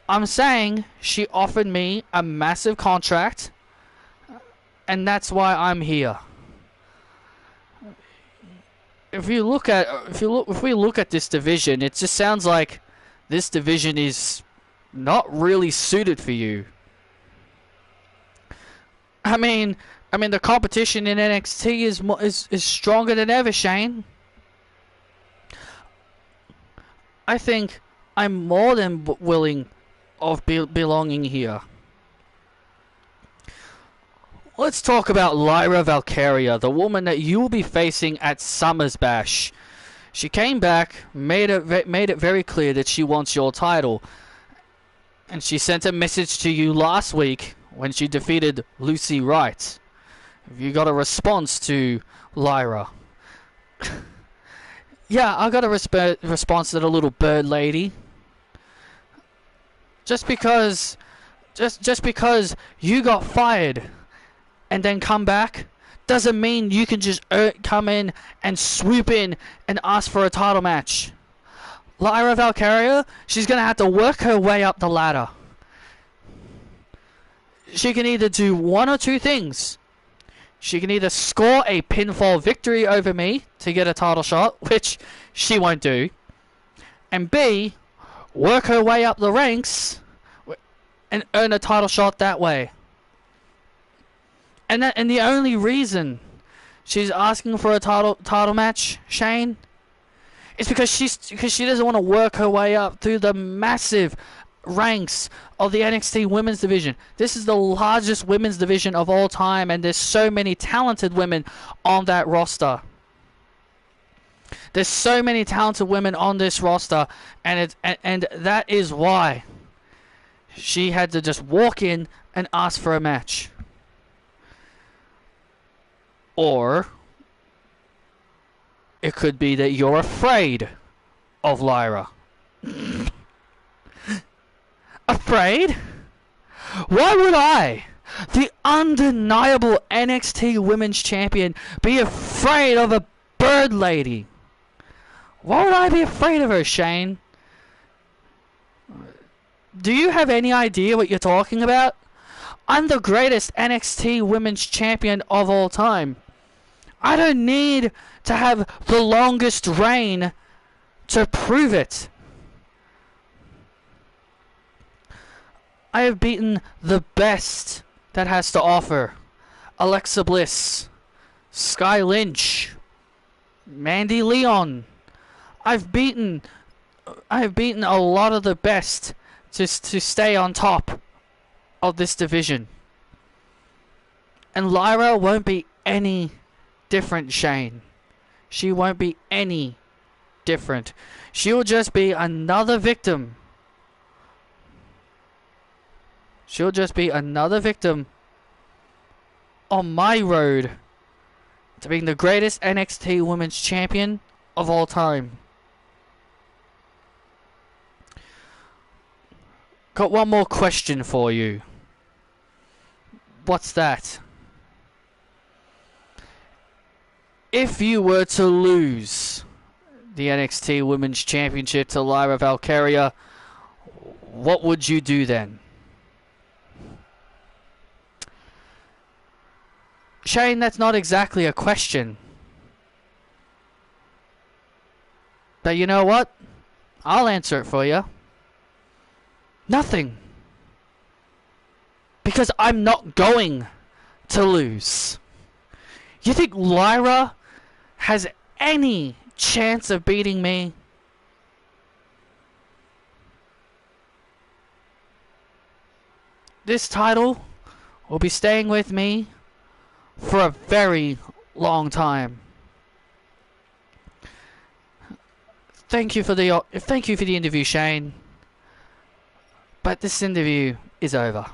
I'm saying she offered me a massive contract, and that's why I'm here. If we look at this division, it just sounds like this division is not really suited for you. I mean the competition in NXT is stronger than ever, Shane. I think I'm more than willing of belonging here. Let's talk about Lyra Valkyria, the woman that you will be facing at Summer's Bash. She came back, made it very clear that she wants your title. And she sent a message to you last week when she defeated Lucy Wright. Have you got a response to Lyra? Yeah, I got a response to the little bird lady. Just because you got fired and then come back doesn't mean you can just come in and swoop in and ask for a title match. Lyra Valkyria, she's going to have to work her way up the ladder. She can either do one or two things. She can either score a pinfall victory over me to get a title shot, which she won't do, and B, work her way up the ranks and earn a title shot that way. And the only reason she's asking for a title match, Shane, is because she doesn't want to work her way up through the massive ranks of the NXT women's division. This is the largest women's division of all time, and there's so many talented women on that roster. There's so many talented women on this roster, and that is why she had to just walk in and ask for a match. Or it could be that you're afraid of Lyra. Afraid? Why would I, the undeniable NXT Women's Champion, be afraid of a bird lady? Why would I be afraid of her, Shane? Do you have any idea what you're talking about? I'm the greatest NXT Women's Champion of all time. I don't need to have the longest reign to prove it. I have beaten the best that has to offer. Alexa Bliss, Sky Lynch, Mandy Leon. I've beaten a lot of the best to stay on top of this division. And Lyra won't be any different, Shane. She won't be any different. She'll just be another victim. She'll just be another victim on my road to being the greatest NXT Women's Champion of all time. Got one more question for you. What's that? If you were to lose the NXT Women's Championship to Lyra Valkyria, what would you do then? Shane, that's not exactly a question. But you know what? I'll answer it for you. Nothing. Because I'm not going to lose. You think Lyra has any chance of beating me? This title will be staying with me for a very long time. Thank you for the interview, Shane. But this interview is over.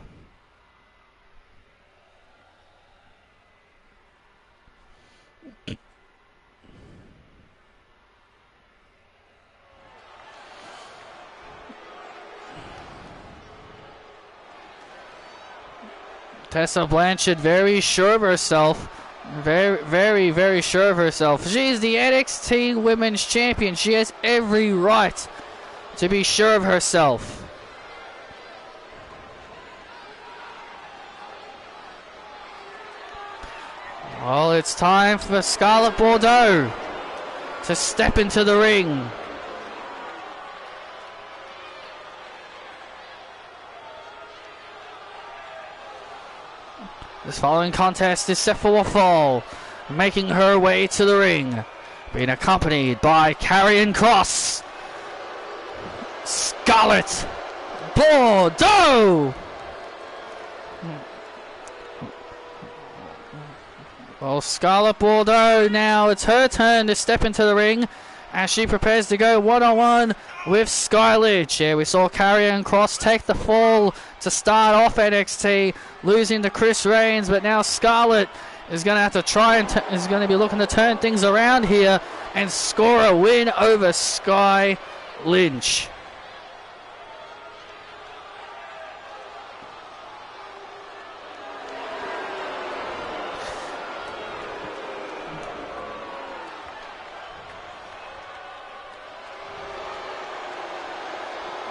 Tessa Blanchard, very sure of herself. Very sure of herself. She's the NXT Women's Champion. She has every right to be sure of herself. Well, it's time for Scarlett Bordeaux to step into the ring. This following contest is set for a fall, making her way to the ring, being accompanied by Karrion Kross, Scarlett Bordeaux. Well, Scarlett Bordeaux now, it's her turn to step into the ring, as she prepares to go one-on-one with Sky Lynch. Yeah, we saw Karrion Kross take the fall to start off NXT, losing to Chris Reigns, but now Scarlett is going to have to try and is going to be looking to turn things around here and score a win over Sky Lynch.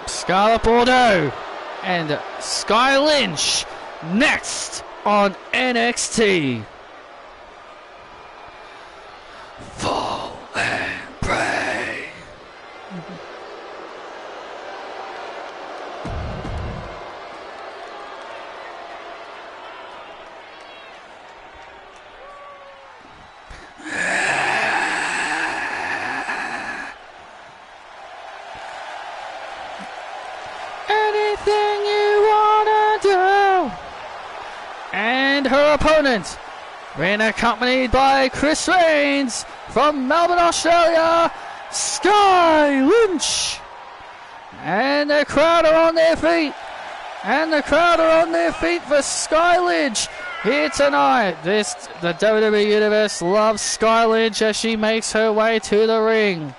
Scarlett Bordeaux and Sky Lynch next on NXT. Fall and pray. Anything you wanna do. And her opponent, being accompanied by Chris Reigns from Melbourne, Australia, Sky Lynch. And the crowd are on their feet. And the crowd are on their feet for Sky Lynch here tonight. The WWE Universe loves Sky Lynch as she makes her way to the ring.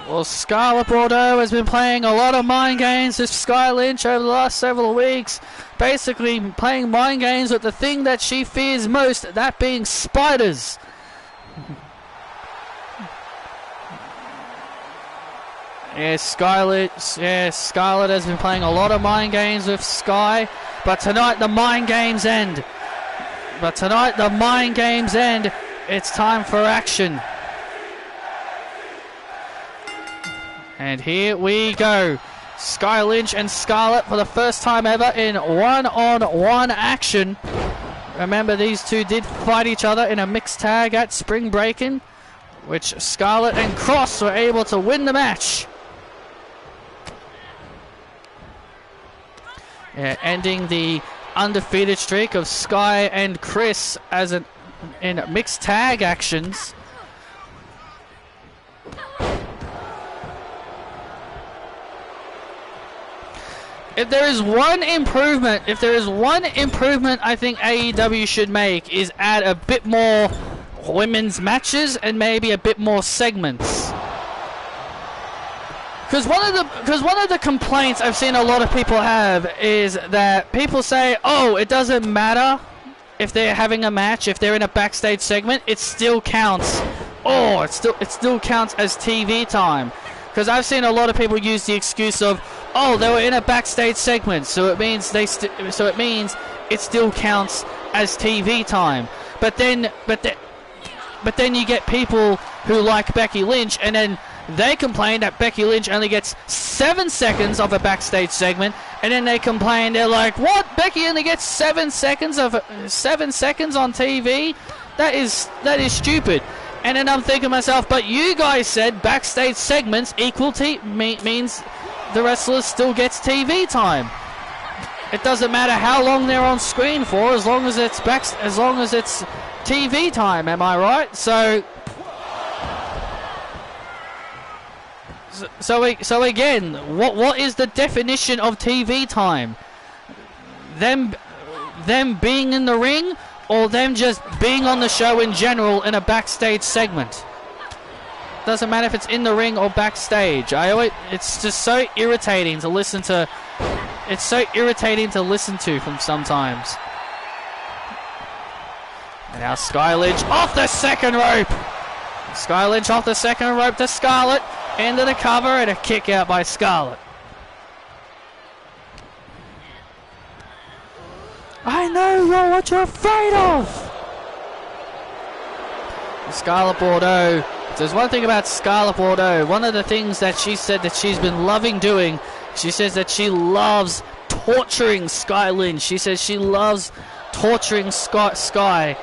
Well, Scarlett Bordeaux has been playing a lot of mind games with Sky Lynch over the last several weeks. Basically playing mind games with the thing that she fears most, that being spiders. Scarlett has been playing a lot of mind games with Sky, but tonight the mind games end. It's time for action. And here we go. Sky Lynch and Scarlett for the first time ever in one-on-one action. Remember, these two did fight each other in a mixed tag at Spring Breakin', which Scarlett and Kross were able to win the match. Yeah, ending the undefeated streak of Sky and Chris in mixed tag actions. If there is one improvement I think AEW should make is add a bit more women's matches and maybe a bit more segments. Because one of the complaints I've seen a lot of people have is that people say, oh, it doesn't matter if they're having a match, if they're in a backstage segment, it still counts. Oh, it still counts as TV time. Because I've seen a lot of people use the excuse of, oh, they were in a backstage segment, so it means it still counts as TV time. But then you get people who like Becky Lynch, and then they complain that Becky Lynch only gets 7 seconds of a backstage segment, and then they complain, they're like, what? Becky only gets 7 seconds on TV? That is stupid. And then I'm thinking to myself, but you guys said backstage segments equal means the wrestler still gets TV time. It doesn't matter how long they're on screen for, as long as it's TV time. Am I right? So again, what is the definition of TV time? Them being in the ring, or them just being on the show in general in a backstage segment? Doesn't matter if it's in the ring or backstage. It's just so irritating to listen to. It's so irritating to listen to from sometimes. And now Sky Lynch off the second rope. Sky Lynch off the second rope to Scarlett. Into the cover and a kick out by Scarlett. I know what you're afraid of. Scarlett Bordeaux. If there's one thing about Scarlett Bordeaux, one of the things that she said that she's been loving doing, she says that she loves torturing Sky Lynch. She says she loves torturing Sky.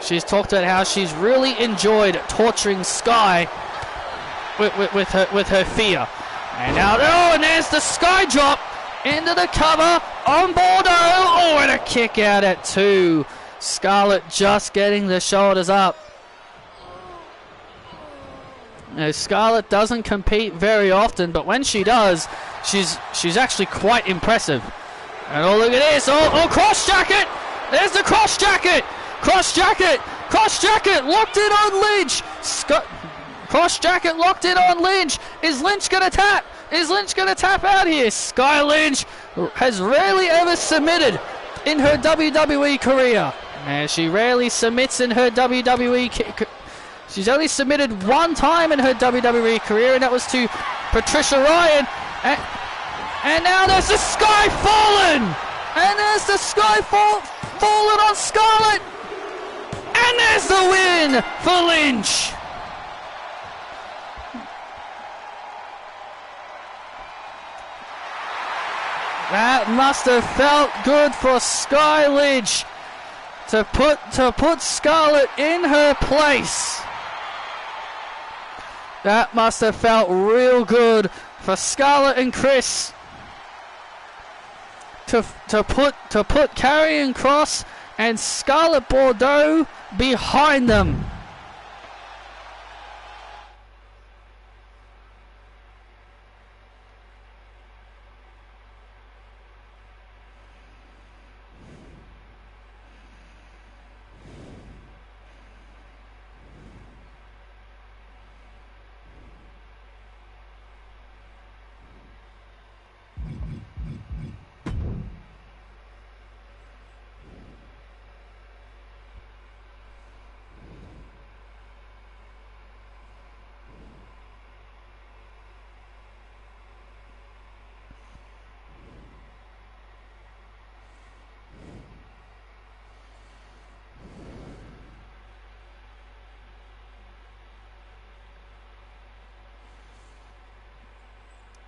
She's talked about how she's really enjoyed torturing Sky with her fear. And now, and there's the Sky drop into the cover on Bordeaux. Oh, and a kick out at 2. Scarlett just getting the shoulders up. Now, Scarlett doesn't compete very often, but when she does, she's actually quite impressive. And oh, look at this. Oh, cross jacket. There's the cross jacket. Cross jacket. Cross jacket. Locked in on Lynch. Cross jacket locked in on Lynch. Is Lynch going to tap? Is Lynch going to tap out here? Sky Lynch has rarely ever submitted in her WWE career. And she rarely submits in her WWE. She's only submitted one time in her WWE career, and that was to Patricia Ryan. And now there's the Sky Fallen! And there's the Sky Fallen on Scarlett! And there's the win for Lynch! That must have felt good for Sky Lynch to put Scarlett in her place. That must have felt real good for Scarlett and Chris to put Karrion Kross and Scarlett Bordeaux behind them.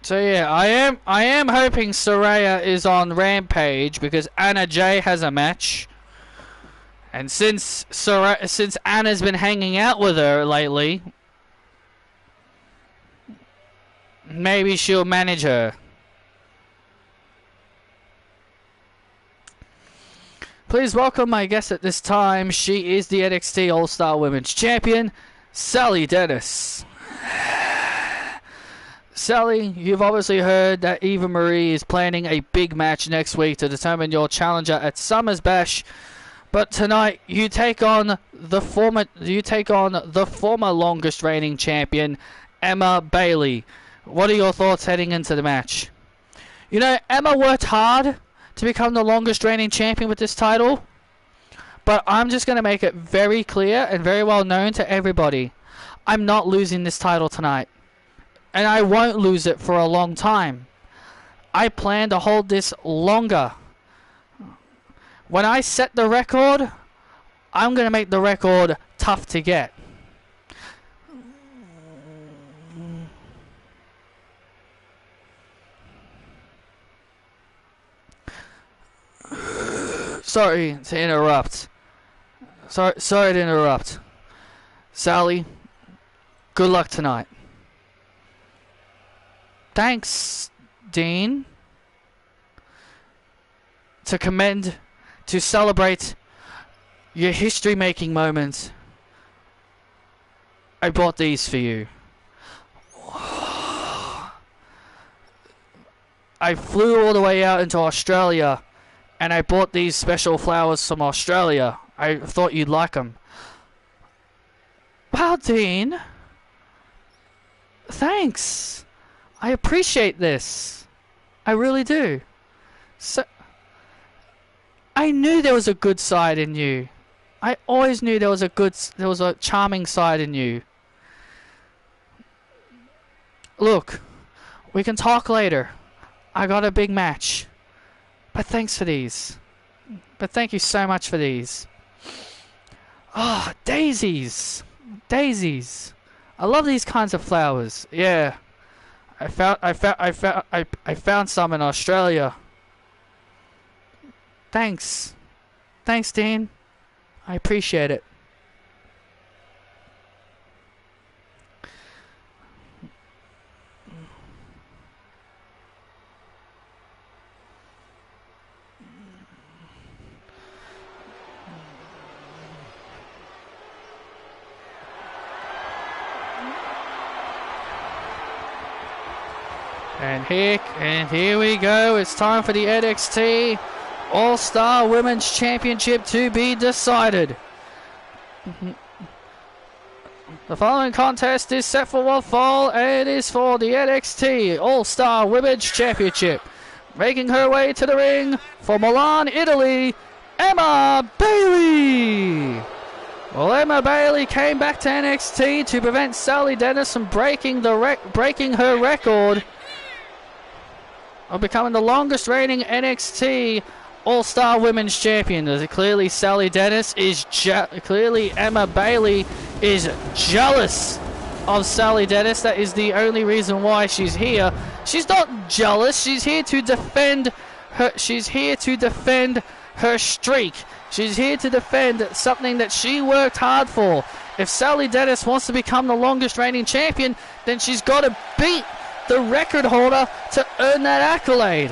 So yeah, I am hoping Saraya is on Rampage because Anna Jay has a match, and since Anna's been hanging out with her lately, maybe she'll manage her. Please welcome my guest at this time. She is the NXT All-Star Women's Champion, Sally Dennis. Sally, you've obviously heard that Eva Marie is planning a big match next week to determine your challenger at Summer's Bash. But tonight you take on the former longest reigning champion, Emma Bailey. What are your thoughts heading into the match? You know, Emma worked hard to become the longest reigning champion with this title, but I'm just going to make it very clear and very well known to everybody. I'm not losing this title tonight. And I won't lose it for a long time. I plan to hold this longer. When I set the record, I'm going to make the record tough to get. Sorry to interrupt. Sorry to interrupt. Sally, good luck tonight. Thanks, Dean. To celebrate your history-making moment, I bought these for you. I flew all the way out into Australia, and I bought these special flowers from Australia. I thought you'd like them. Wow, Dean. Thanks. I appreciate this. I really do. So, I knew there was a good side in you. I always knew there was a charming side in you. Look, we can talk later. I got a big match. But thanks for these. But thank you so much for these. Oh, daisies. Daisies. I love these kinds of flowers. Yeah. I found some in Australia. Thanks. Thanks, Dean. I appreciate it. And here we go. It's time for the NXT All-Star Women's Championship to be decided. The following contest is set for one fall, and it is for the NXT All-Star Women's Championship. Making her way to the ring for Milan, Italy, Emma Bailey. Well, Emma Bailey came back to NXT to prevent Sally Dennis from breaking her record of becoming the longest reigning NXT All-Star Women's Champion. Clearly, Emma Bailey is jealous of Sally Dennis. That is the only reason why she's here. She's not jealous. She's here to defend her. She's here to defend her streak. She's here to defend something that she worked hard for. If Sally Dennis wants to become the longest reigning champion, then she's got to beat the record holder to earn that accolade.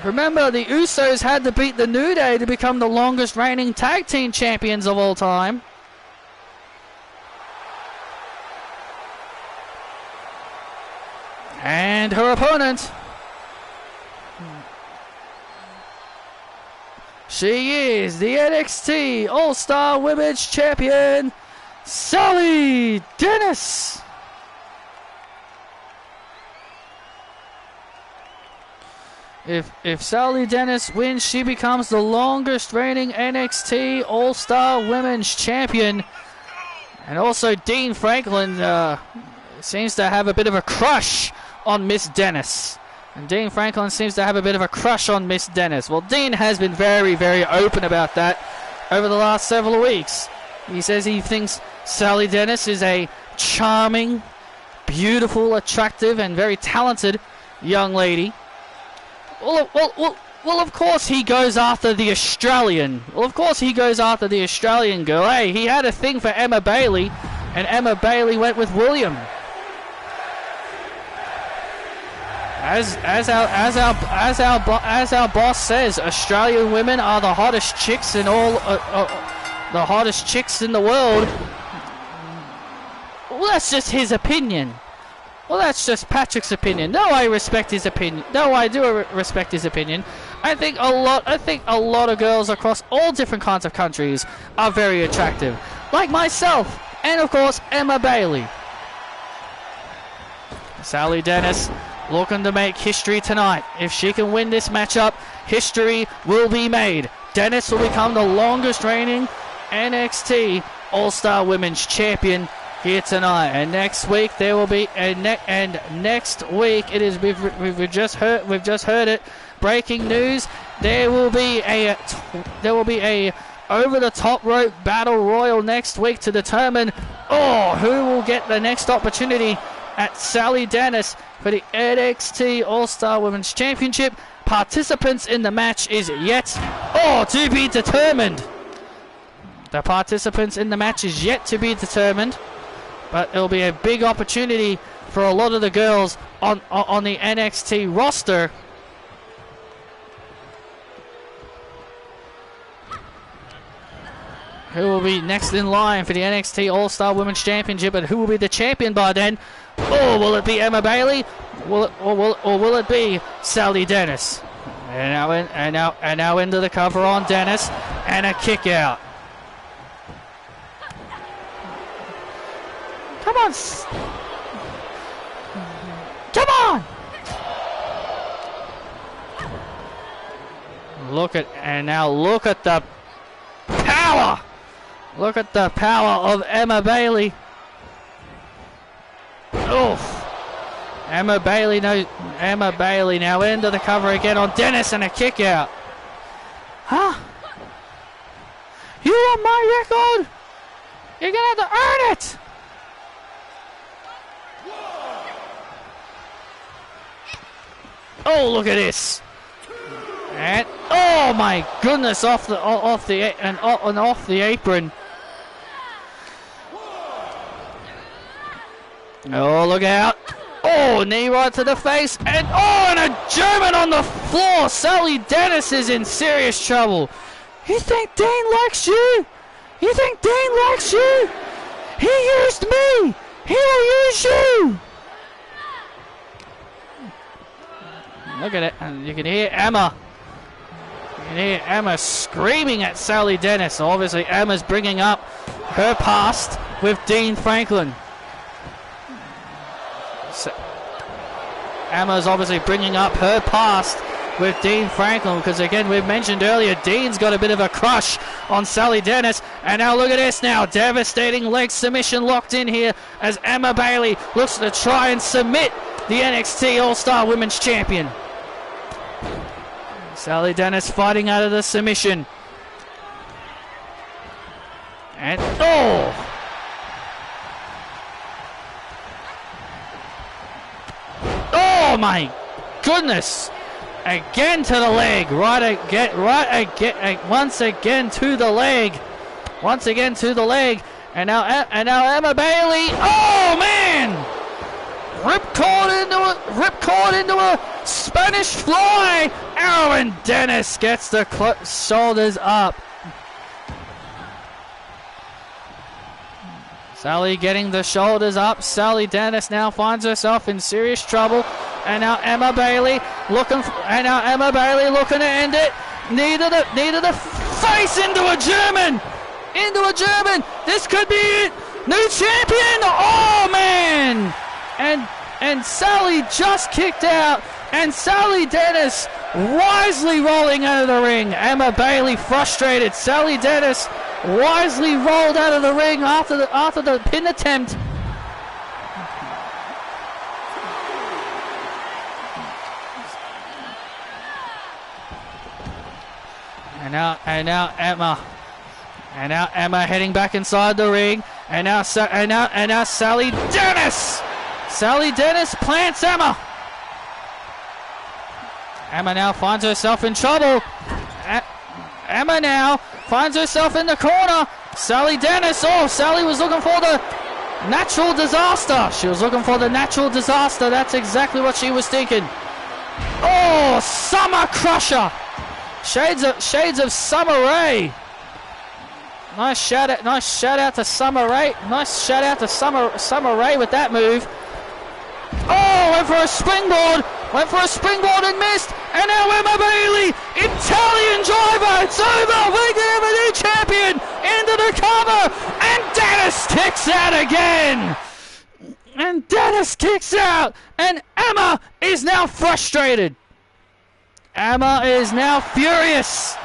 Remember, the Usos had to beat the New Day to become the longest reigning tag team champions of all time. And her opponent, she is the NXT All-Star Women's Champion, Sally Dennis. If Sally Dennis wins, she becomes the longest reigning NXT All-Star Women's Champion. And also Dean Franklin seems to have a bit of a crush on Miss Dennis. And Dean Franklin seems to have a bit of a crush on Miss Dennis. Well, Dean has been very, very open about that over the last several weeks. He says he thinks Sally Dennis is a charming, beautiful, attractive, and very talented young lady. Well, of course he goes after the Australian. Well, of course he goes after the Australian girl. Hey, he had a thing for Emma Bailey, and Emma Bailey went with William. As our boss says, Australian women are the hottest chicks in the world. Well, that's just his opinion. Well, that's just Patrick's opinion. No, I respect his opinion. No, I do respect his opinion. I think a lot of girls across all different kinds of countries are very attractive, like myself, and of course Emma Bailey. Sally Dennis looking to make history tonight. If she can win this matchup, history will be made. Dennis will become the longest reigning NXT All-Star Women's Champion here tonight. And next week there will be next week it is we've just heard it. Breaking news: there will be a over the top rope battle royal next week to determine who will get the next opportunity at Sally Dennis for the NXT All-Star Women's Championship. Participants in the match is yet to be determined. The participants in the match is yet to be determined, but it'll be a big opportunity for a lot of the girls on the NXT roster. Who will be next in line for the NXT All-Star Women's Championship, and who will be the champion by then? Will it be Emma Bailey? Will it be Sally Dennis? And now into the cover on Dennis, and a kick out. Come on! Come on! Look at the power! Look at the power of Emma Bailey. Oof. Emma Bailey now into the cover again on Dennis, and a kick out. Huh? You want my record? You're gonna have to earn it. Oh, look at this. And oh my goodness, off the apron. Oh, look out. Oh, knee right to the face. And a German on the floor. Sally Dennis is in serious trouble. You think Dean likes you? You think Dean likes you? He used me. He will use you. Look at it. And you can hear Emma. You can hear Emma screaming at Sally Dennis. Obviously, Emma's bringing up her past with Dean Franklin. So, Emma's obviously bringing up her past with Dean Franklin, because again, we've mentioned earlier, Dean's got a bit of a crush on Sally Dennis. And now look at this now, devastating leg submission locked in here as Emma Bailey looks to try and submit the NXT All-Star Women's Champion. Sally Dennis fighting out of the submission. And oh! Oh my goodness! Again to the leg, once again to the leg, and now Emma Bailey. Oh man! Ripcord into a Spanish fly. Aaron Dennis gets the shoulders up. Sally getting the shoulders up. Sally Dennis now finds herself in serious trouble. And now Emma Bailey looking to end it. Knee to the face into a German. This could be it. New champion. Oh man! And Sally just kicked out. And Sally Dennis wisely rolling out of the ring. Emma Bailey frustrated. Sally Dennis wisely rolled out of the ring after the pin attempt. And now Emma heading back inside the ring. And now Sally Dennis. Sally Dennis plants Emma. Emma now finds herself in trouble. Emma now finds herself in the corner. Sally Dennis. Oh, Sally was looking for the natural disaster. She was looking for the natural disaster. That's exactly what she was thinking. Oh, Summer Crusher. Shades of Summer Rae. Nice shout out to Summer Rae. Nice shout out to Summer Rae with that move. Oh, went for a springboard and missed. And now Emma Bailey, Italian driver. It's over. We're gonna have a new champion into the cover. And Dennis kicks out again. And Emma is now frustrated. Emma is now furious.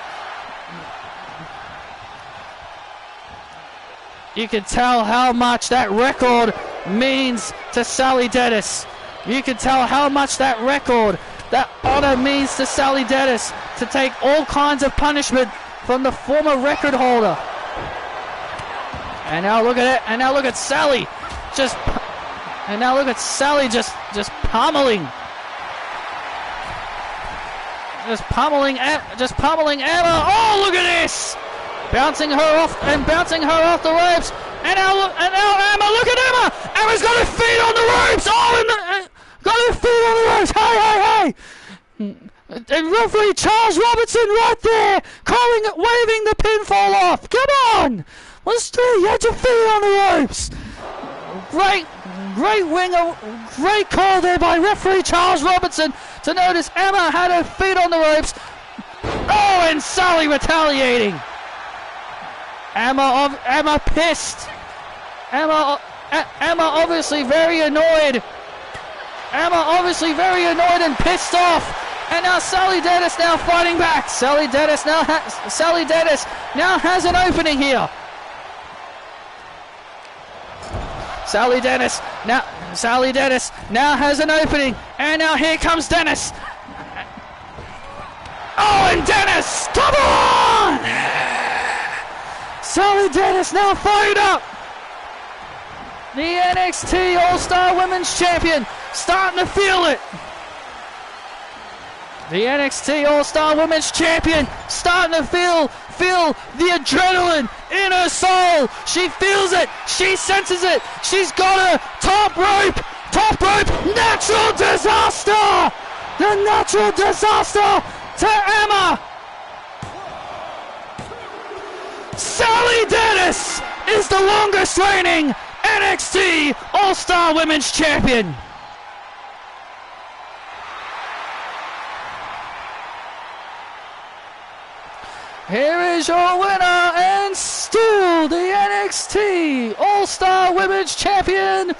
You can tell how much that record means to Sally Dennis. You can tell how much that honor means to Sally Dennis, to take all kinds of punishment from the former record holder. And now look at it. And now look at Sally just pummeling. Just pummeling Emma. Oh, look at this! Bouncing her off the ropes. And now Emma, look at Emma! Emma's got her feet on the ropes! Oh, got her feet on the ropes! Hey! And referee Charles Robertson right there, waving the pinfall off. Come on! Let's do it. You had your feet on the ropes. Great call there by referee Charles Robertson to notice Emma had her feet on the ropes. Oh, and Sally retaliating. Emma pissed. Emma obviously very annoyed. And pissed off. And now Sally Dennis now fighting back. Sally Dennis now has an opening here. Sally Dennis now has an opening. And now here comes Dennis. Oh, and Dennis, come on! Sally Dennis now fired up. The NXT All-Star Women's Champion starting to feel it. The NXT All-Star Women's Champion starting to feel the adrenaline in her soul. She feels it. She senses it. She's got her top rope, natural disaster. The natural disaster to Emma. Sally Dennis is the longest reigning NXT All-Star Women's Champion. Here is your winner and still the NXT All-Star Women's Champion,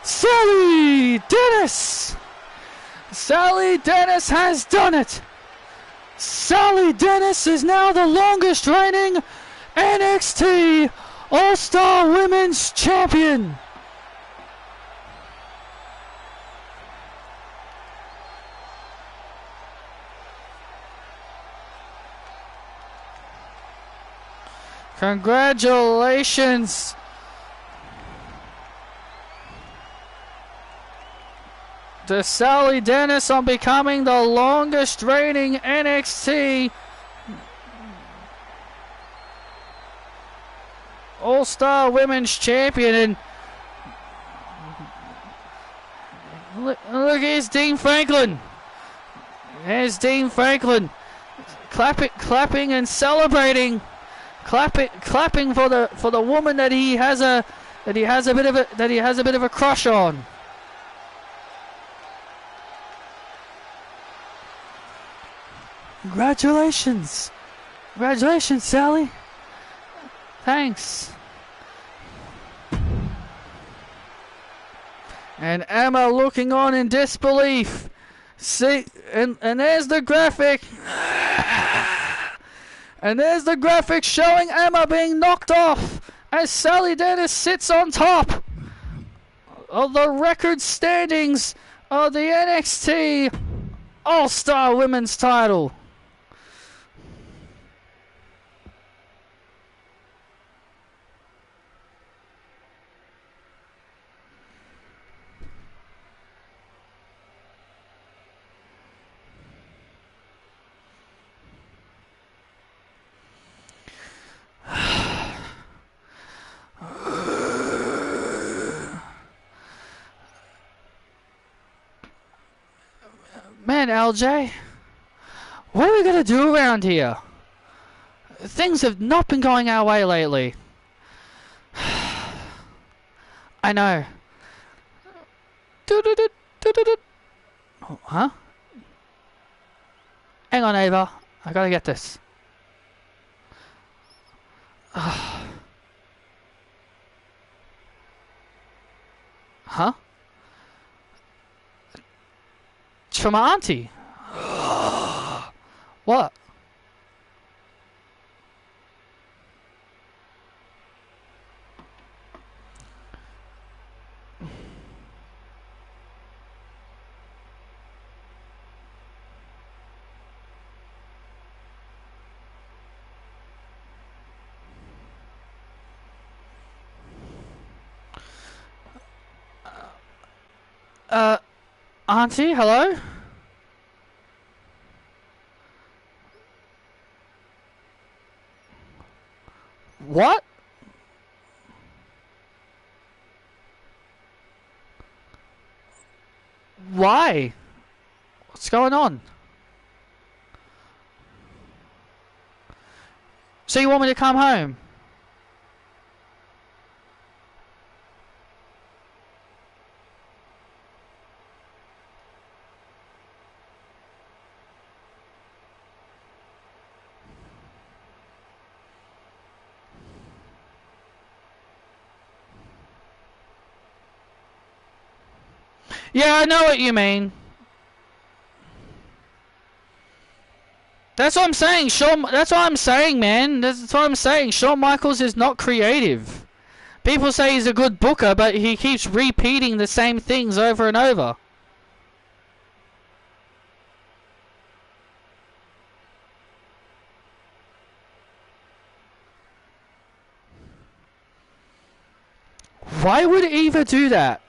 Sally Dennis. Sally Dennis has done it. Sally Dennis is now the longest reigning NXT All-Star Women's Champion. Congratulations. To Sally Dennis on becoming the longest reigning NXT All-Star Women's Champion. And look, here's Dean Franklin. There's Dean Franklin clapping and celebrating. Clapping for the woman that he has a bit of a crush on. Congratulations, Sally. Thanks. And Emma looking on in disbelief. See, and there's the graphic. And there's the graphic showing Emma being knocked off as Sally Dennis sits on top of the record standings of the NXT All-Star Women's title. Man, LJ, what are we gonna do around here? Things have not been going our way lately. I know. Oh, huh? Hang on, Ava. I gotta get this. Huh? It's from my auntie. What? Auntie, hello? What? Why? What's going on? So you want me to come home? Yeah, I know what you mean. That's what I'm saying. That's what I'm saying, man. That's what I'm saying. Shawn Michaels is not creative. People say he's a good booker, but he keeps repeating the same things over and over. Why would Eva do that?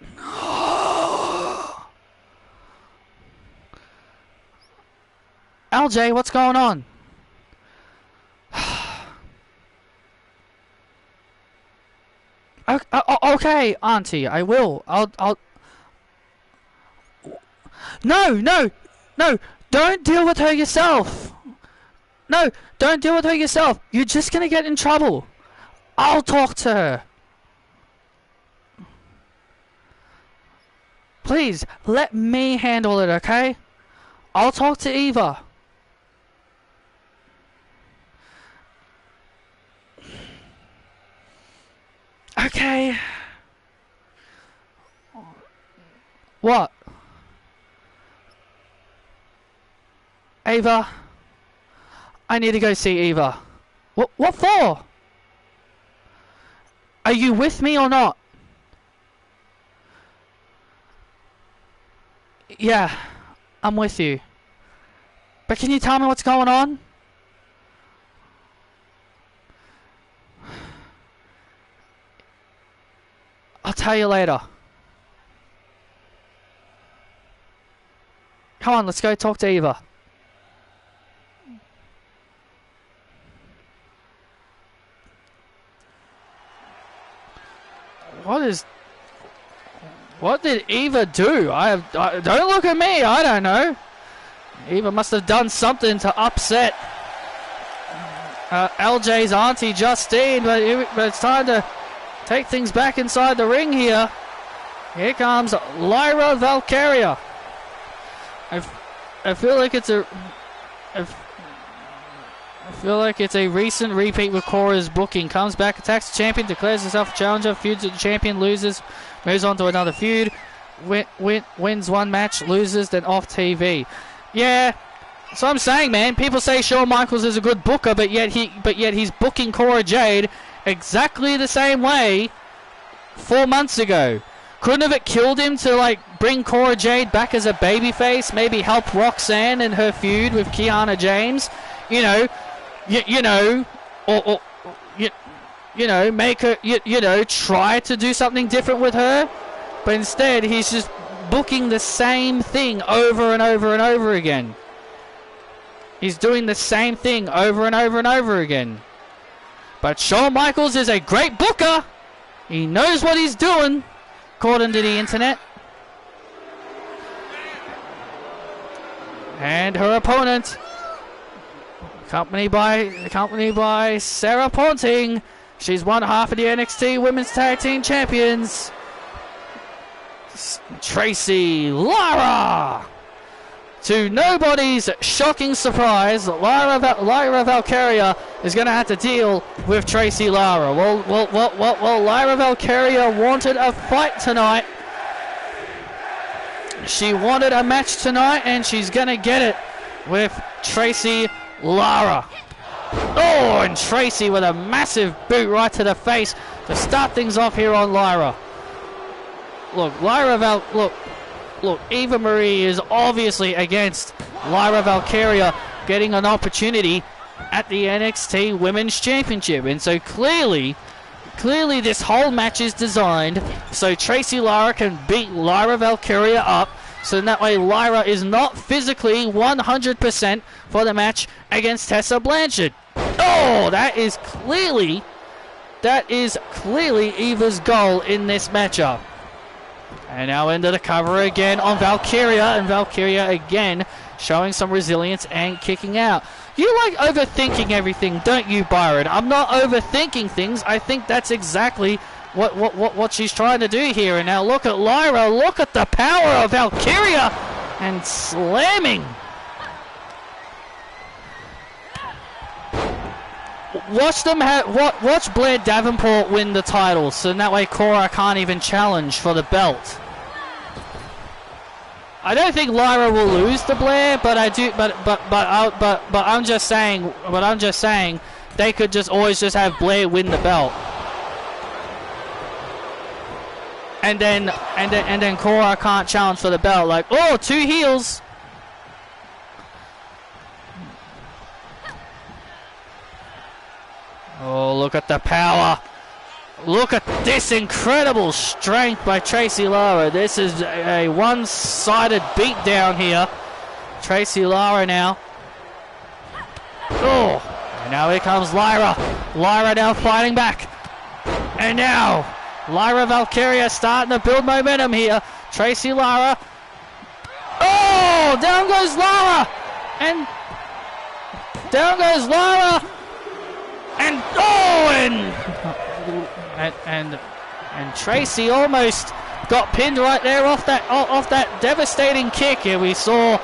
LJ, what's going on? Okay, Auntie, I will. I'll. No! Don't deal with her yourself. No, don't deal with her yourself. You're just gonna get in trouble. I'll talk to her. Please, let me handle it, okay? I'll talk to Eva. Okay. What? Ava? I need to go see Eva. What for? Are you with me or not? Yeah, I'm with you. But can you tell me what's going on? I'll tell you later. Come on, let's go talk to Eva. What did Eva do? Don't look at me, I don't know. Eva must have done something to upset LJ's auntie Justine, but it's time to take things back inside the ring here. Here comes Lyra Valkyria. I feel like it's a recent repeat with Cora's booking. Comes back, attacks the champion, declares herself a challenger, feuds with the champion, loses, moves on to another feud, wins one match, loses, then off TV. Yeah, so I'm saying, man, people say Shawn Michaels is a good booker, but yet he's booking Cora Jade exactly the same way 4 months ago. Couldn't have it killed him to like bring Cora Jade back as a babyface, maybe help Roxanne in her feud with Kiana James, you know, make her, try to do something different with her, but instead he's just booking the same thing over and over and over again. He's doing the same thing over and over and over again. But Shawn Michaels is a great booker. He knows what he's doing, according to the internet. And her opponent, accompanied by Sarah Ponting. She's one half of the NXT Women's Tag Team Champions, Tracy Lara. To nobody's shocking surprise, Lyra Valkyria is going to have to deal with Tracy Lara. Well, Lyra Valkyria wanted a fight tonight. She wanted a match tonight, and she's going to get it with Tracy Lara. Oh, and Tracy with a massive boot right to the face to start things off here on Lyra. Look, Eva Marie is obviously against Lyra Valkyria getting an opportunity at the NXT Women's Championship. And so clearly this whole match is designed so Tracy Lara can beat Lyra Valkyria up, so that way Lyra is not physically 100% for the match against Tessa Blanchard. Oh, that is clearly Eva's goal in this matchup. And now into the cover again on Valkyria, and Valkyria again showing some resilience and kicking out. You like overthinking everything, don't you, Byron? I'm not overthinking things. I think that's exactly what she's trying to do here. And now look at Lyra, look at the power of Valkyria, and slamming. Watch Blair Davenport win the title, so that way Cora can't even challenge for the belt. I don't think Lyra will lose to Blair, but I'm just saying they could just always just have Blair win the belt, and then Cora can't challenge for the belt. Like, oh, two heels. Oh, look at the power. Look at this incredible strength by Tracy Lara. This is a one-sided beatdown here. Tracy Lara now. Oh, and now here comes Lyra. Lyra now fighting back. And now, Lyra Valkyria starting to build momentum here. Tracy Lara. Oh, down goes Lara. And down goes Lara. And and Tracy almost got pinned right there off that devastating kick. And we saw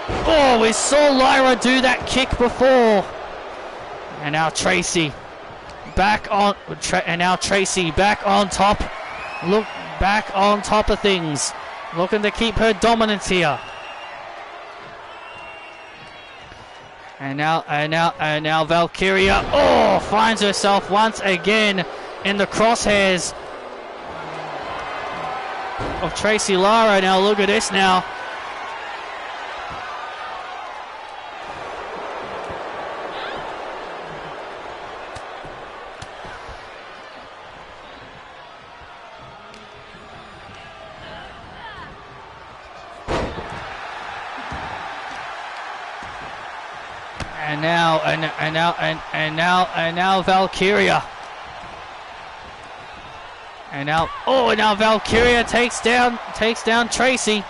Lyra do that kick before. And now Tracy back on, and now Tracy back on top. Look, back on top of things. Looking to keep her dominance here. And now Valkyria, finds herself once again in the crosshairs of Tracy Lara. Now look at this now. And now Valkyria. And now Valkyria takes down Tracy.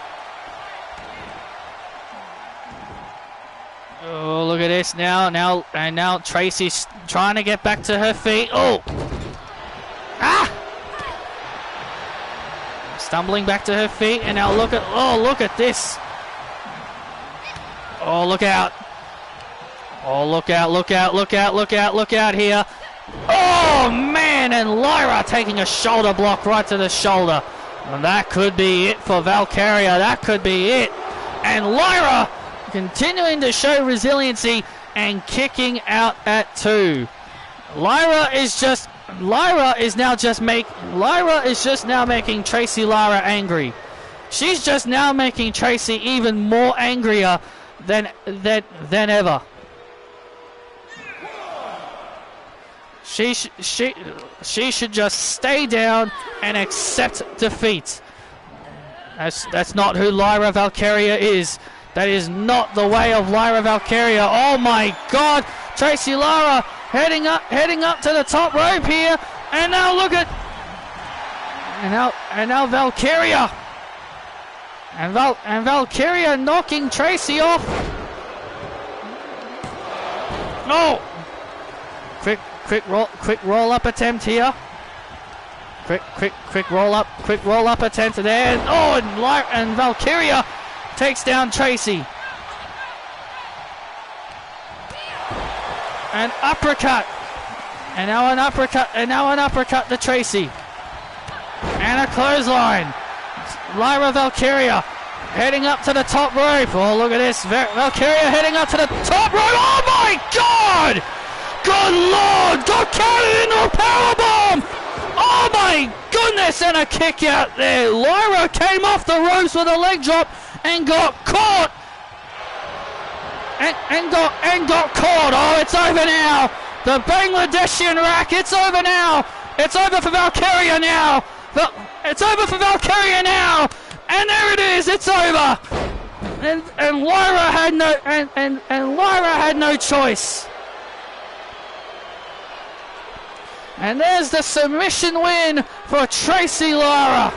Oh, look at this now. Now Tracy's trying to get back to her feet. Stumbling back to her feet, and now look at this. Oh, look out. Oh, look out here. Oh, man, and Lyra taking a shoulder block right to the shoulder. And that could be it for Valkyria. That could be it. And Lyra continuing to show resiliency and kicking out at 2. Lyra is just now making Tracy Lara angry. She's just now making Tracy even more angrier than ever. She should just stay down and accept defeat. That's not who Lyra Valkyria is. That is not the way of Lyra Valkyria. Oh my God! Tracy Lara heading up to the top rope here, and now look at, and now Valkyria, and Valkyria knocking Tracy off. Oh! Quick roll up attempt here. Quick roll up attempt there. And Valkyria takes down Tracy. An uppercut. And now an uppercut to Tracy. And a clothesline. Lyra Valkyria heading up to the top rope. Oh, look at this. Valkyria heading up to the top rope. Oh my God! Good Lord! Got carried into a powerbomb! Oh my goodness! And a kick out there. Lyra came off the ropes with a leg drop and got caught. And got caught. Oh, it's over now. The Bangladeshian rack. It's over now. It's over for Valkyria now. It's over for Valkyria now. And there it is. It's over. And Lyra had no and Lyra had no choice. And there's the submission win for Tracy Lara.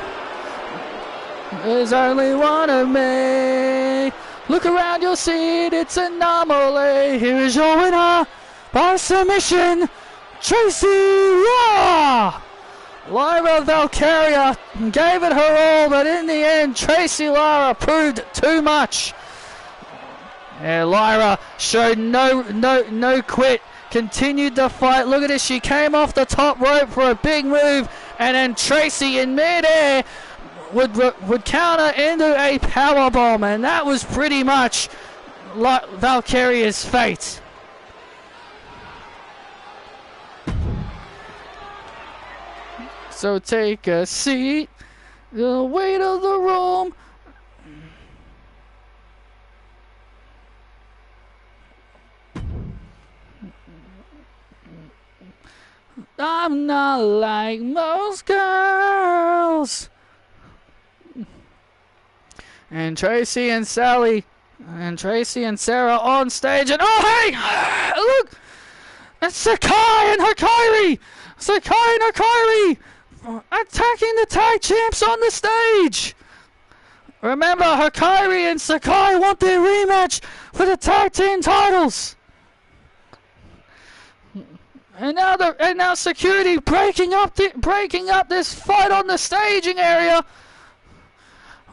There's only one of me. Look around, you'll see it, it's an anomaly. Here is your winner by submission, Tracy Lara. Lyra Valkyria gave it her all, but in the end, Tracy Lara proved too much. Yeah, Lyra showed no quit. Continued the fight. Look at this. She came off the top rope for a big move, and then Tracy in midair would counter into a powerbomb, and that was pretty much Valkyria's fate. So take a seat. The weight of the room. I'm not like most girls. And Tracy and Sarah on stage, and hey, look, it's Sakai and Hikari attacking the tag champs on the stage. Remember, Hikari and Sakai want their rematch for the tag team titles. And now security breaking up this fight on the staging area.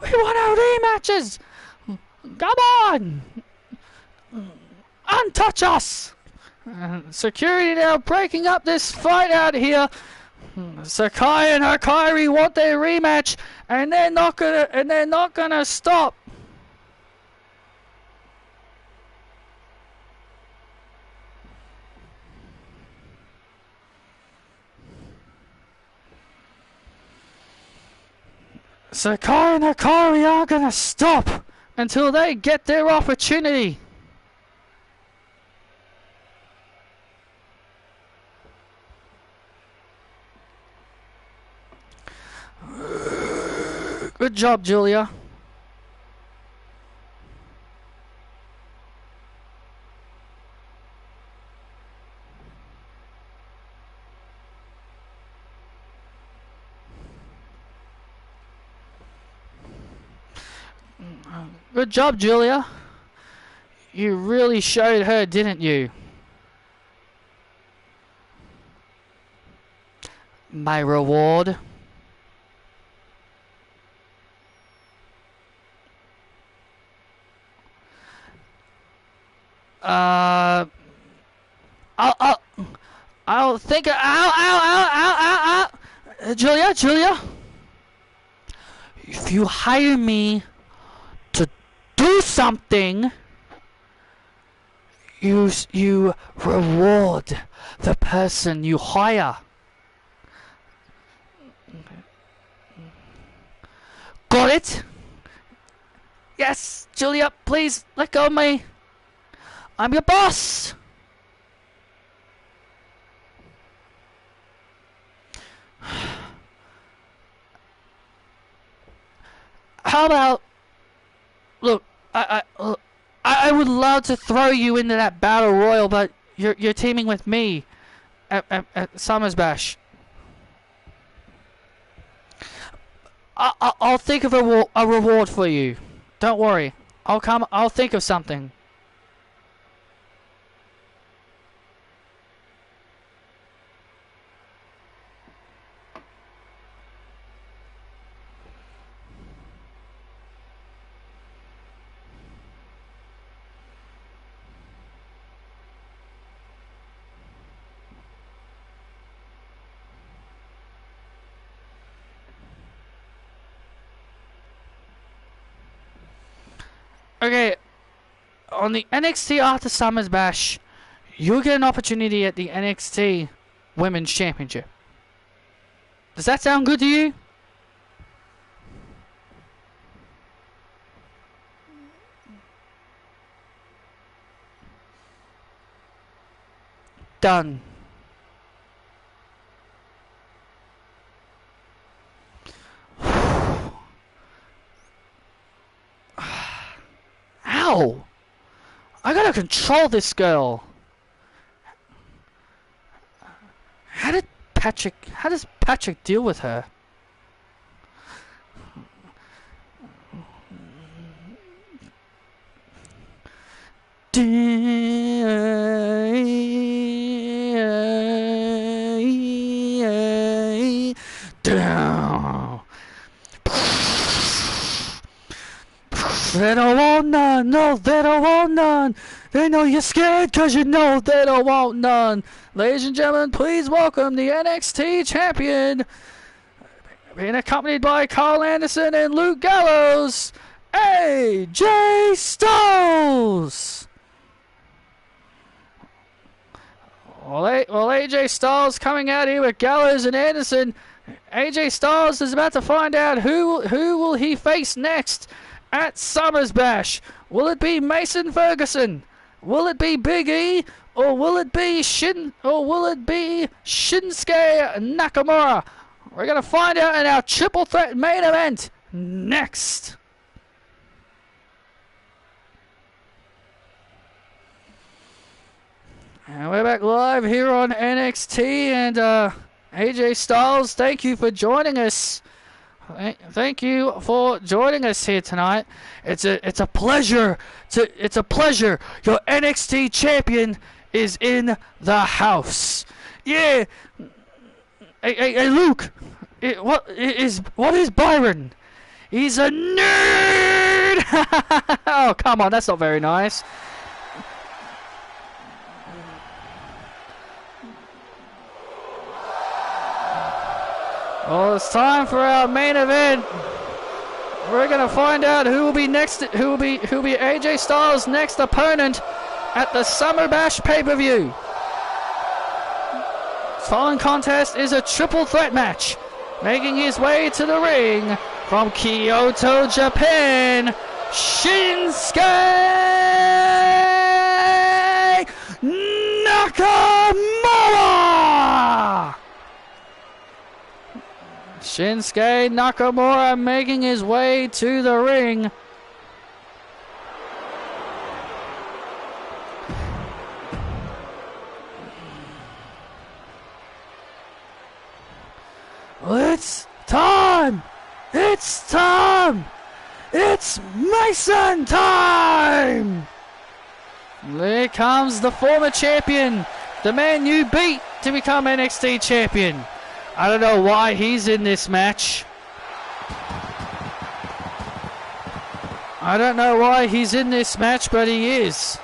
We want our rematches. Come on, untouch us. Security now breaking up this fight out here. Sakai and Hakari want their rematch, and they're not gonna stop. Sakai and Hakari aren't gonna stop until they get their opportunity. Good job, Julia. Good job, Julia. You really showed her, didn't you? My reward. I'll think. Ow! Julia. If you hire me to do something, you reward the person you hire. Got it? Yes, Julia. Please let go of me. I'm your boss. How about, look, I would love to throw you into that battle royal, but you're teaming with me at Summer's Bash. I'll think of a reward for you. Don't worry. I'll think of something. Okay, on the NXT after Summer's Bash, you'll get an opportunity at the NXT Women's Championship. Does that sound good to you? Done. Ow! I gotta control this girl. How does Patrick deal with her? They don't want none. No, they don't want none. They know you're scared because you know they don't want none. Ladies and gentlemen, please welcome the NXT champion, being accompanied by Carl Anderson and Luke Gallows, AJ Styles. Well, AJ Styles coming out here with Gallows and Anderson. AJ Styles is about to find out who will he face next at Summer's Bash. Will it be Mason Ferguson? Will it be Big E? Or will it be Shinsuke Nakamura? We're gonna find out in our triple threat main event next. And we're back live here on NXT, and AJ Styles, thank you for joining us. Thank you for joining us here tonight. It's a pleasure. It's a pleasure. Your NXT champion is in the house. Yeah. Hey, Luke. What is Byron? He's a nerd. Oh, come on. That's not very nice. Well, it's time for our main event. We're gonna find out who will be next. Who will be AJ Styles' next opponent at the Summer Bash pay-per-view. Following contest is a triple threat match. Making his way to the ring from Kyoto, Japan, Shinsuke Nakamura! Shinsuke Nakamura making his way to the ring. It's time! It's time! It's Mason time! Here comes the former champion, the man you beat to become NXT champion. I don't know why he's in this match. I don't know why he's in this match, but he is.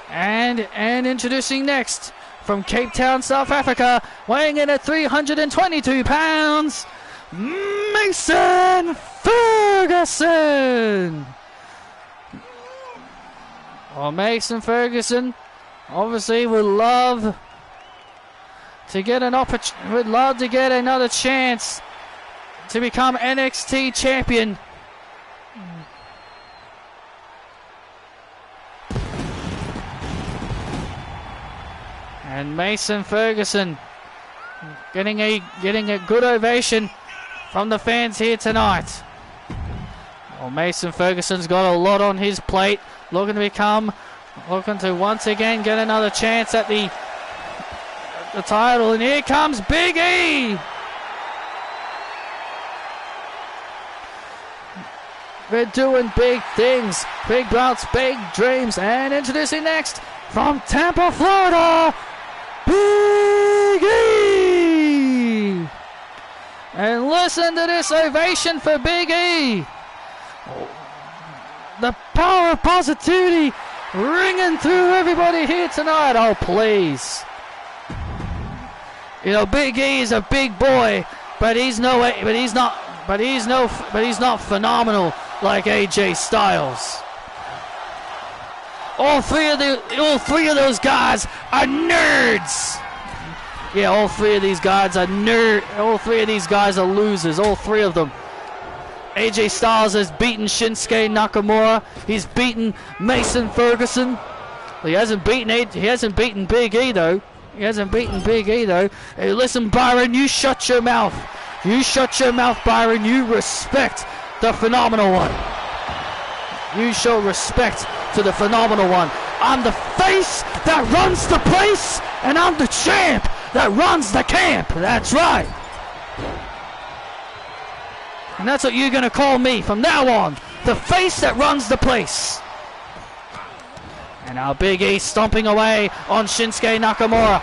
And introducing next, from Cape Town, South Africa, weighing in at 322 pounds, Mason Ferguson! Well, Mason Ferguson obviously would love to get another chance to become NXT champion. And Mason Ferguson getting a good ovation from the fans here tonight. Well, Mason Ferguson's got a lot on his plate, looking to once again get another chance at the title, and here comes Big E. We're doing big things, big belts, big dreams, and introducing next from Tampa, Florida, Big E. And listen to this ovation for Big E. The power of positivity ringing through everybody here tonight. Oh, please. You know, Big E is a big boy, but he's not phenomenal like AJ Styles. All three of those guys are nerds. Yeah, all three of these guys are all three of these guys are losers. All three of them. AJ Styles has beaten Shinsuke Nakamura. He's beaten Mason Ferguson. He hasn't beaten Big E though. Hey, listen, Byron, you shut your mouth. You shut your mouth, Byron. You respect the phenomenal one. You show respect to the phenomenal one. I'm the face that runs the place, and I'm the champ that runs the camp. That's right. And that's what you're going to call me from now on. The face that runs the place. And now Big E stomping away on Shinsuke Nakamura.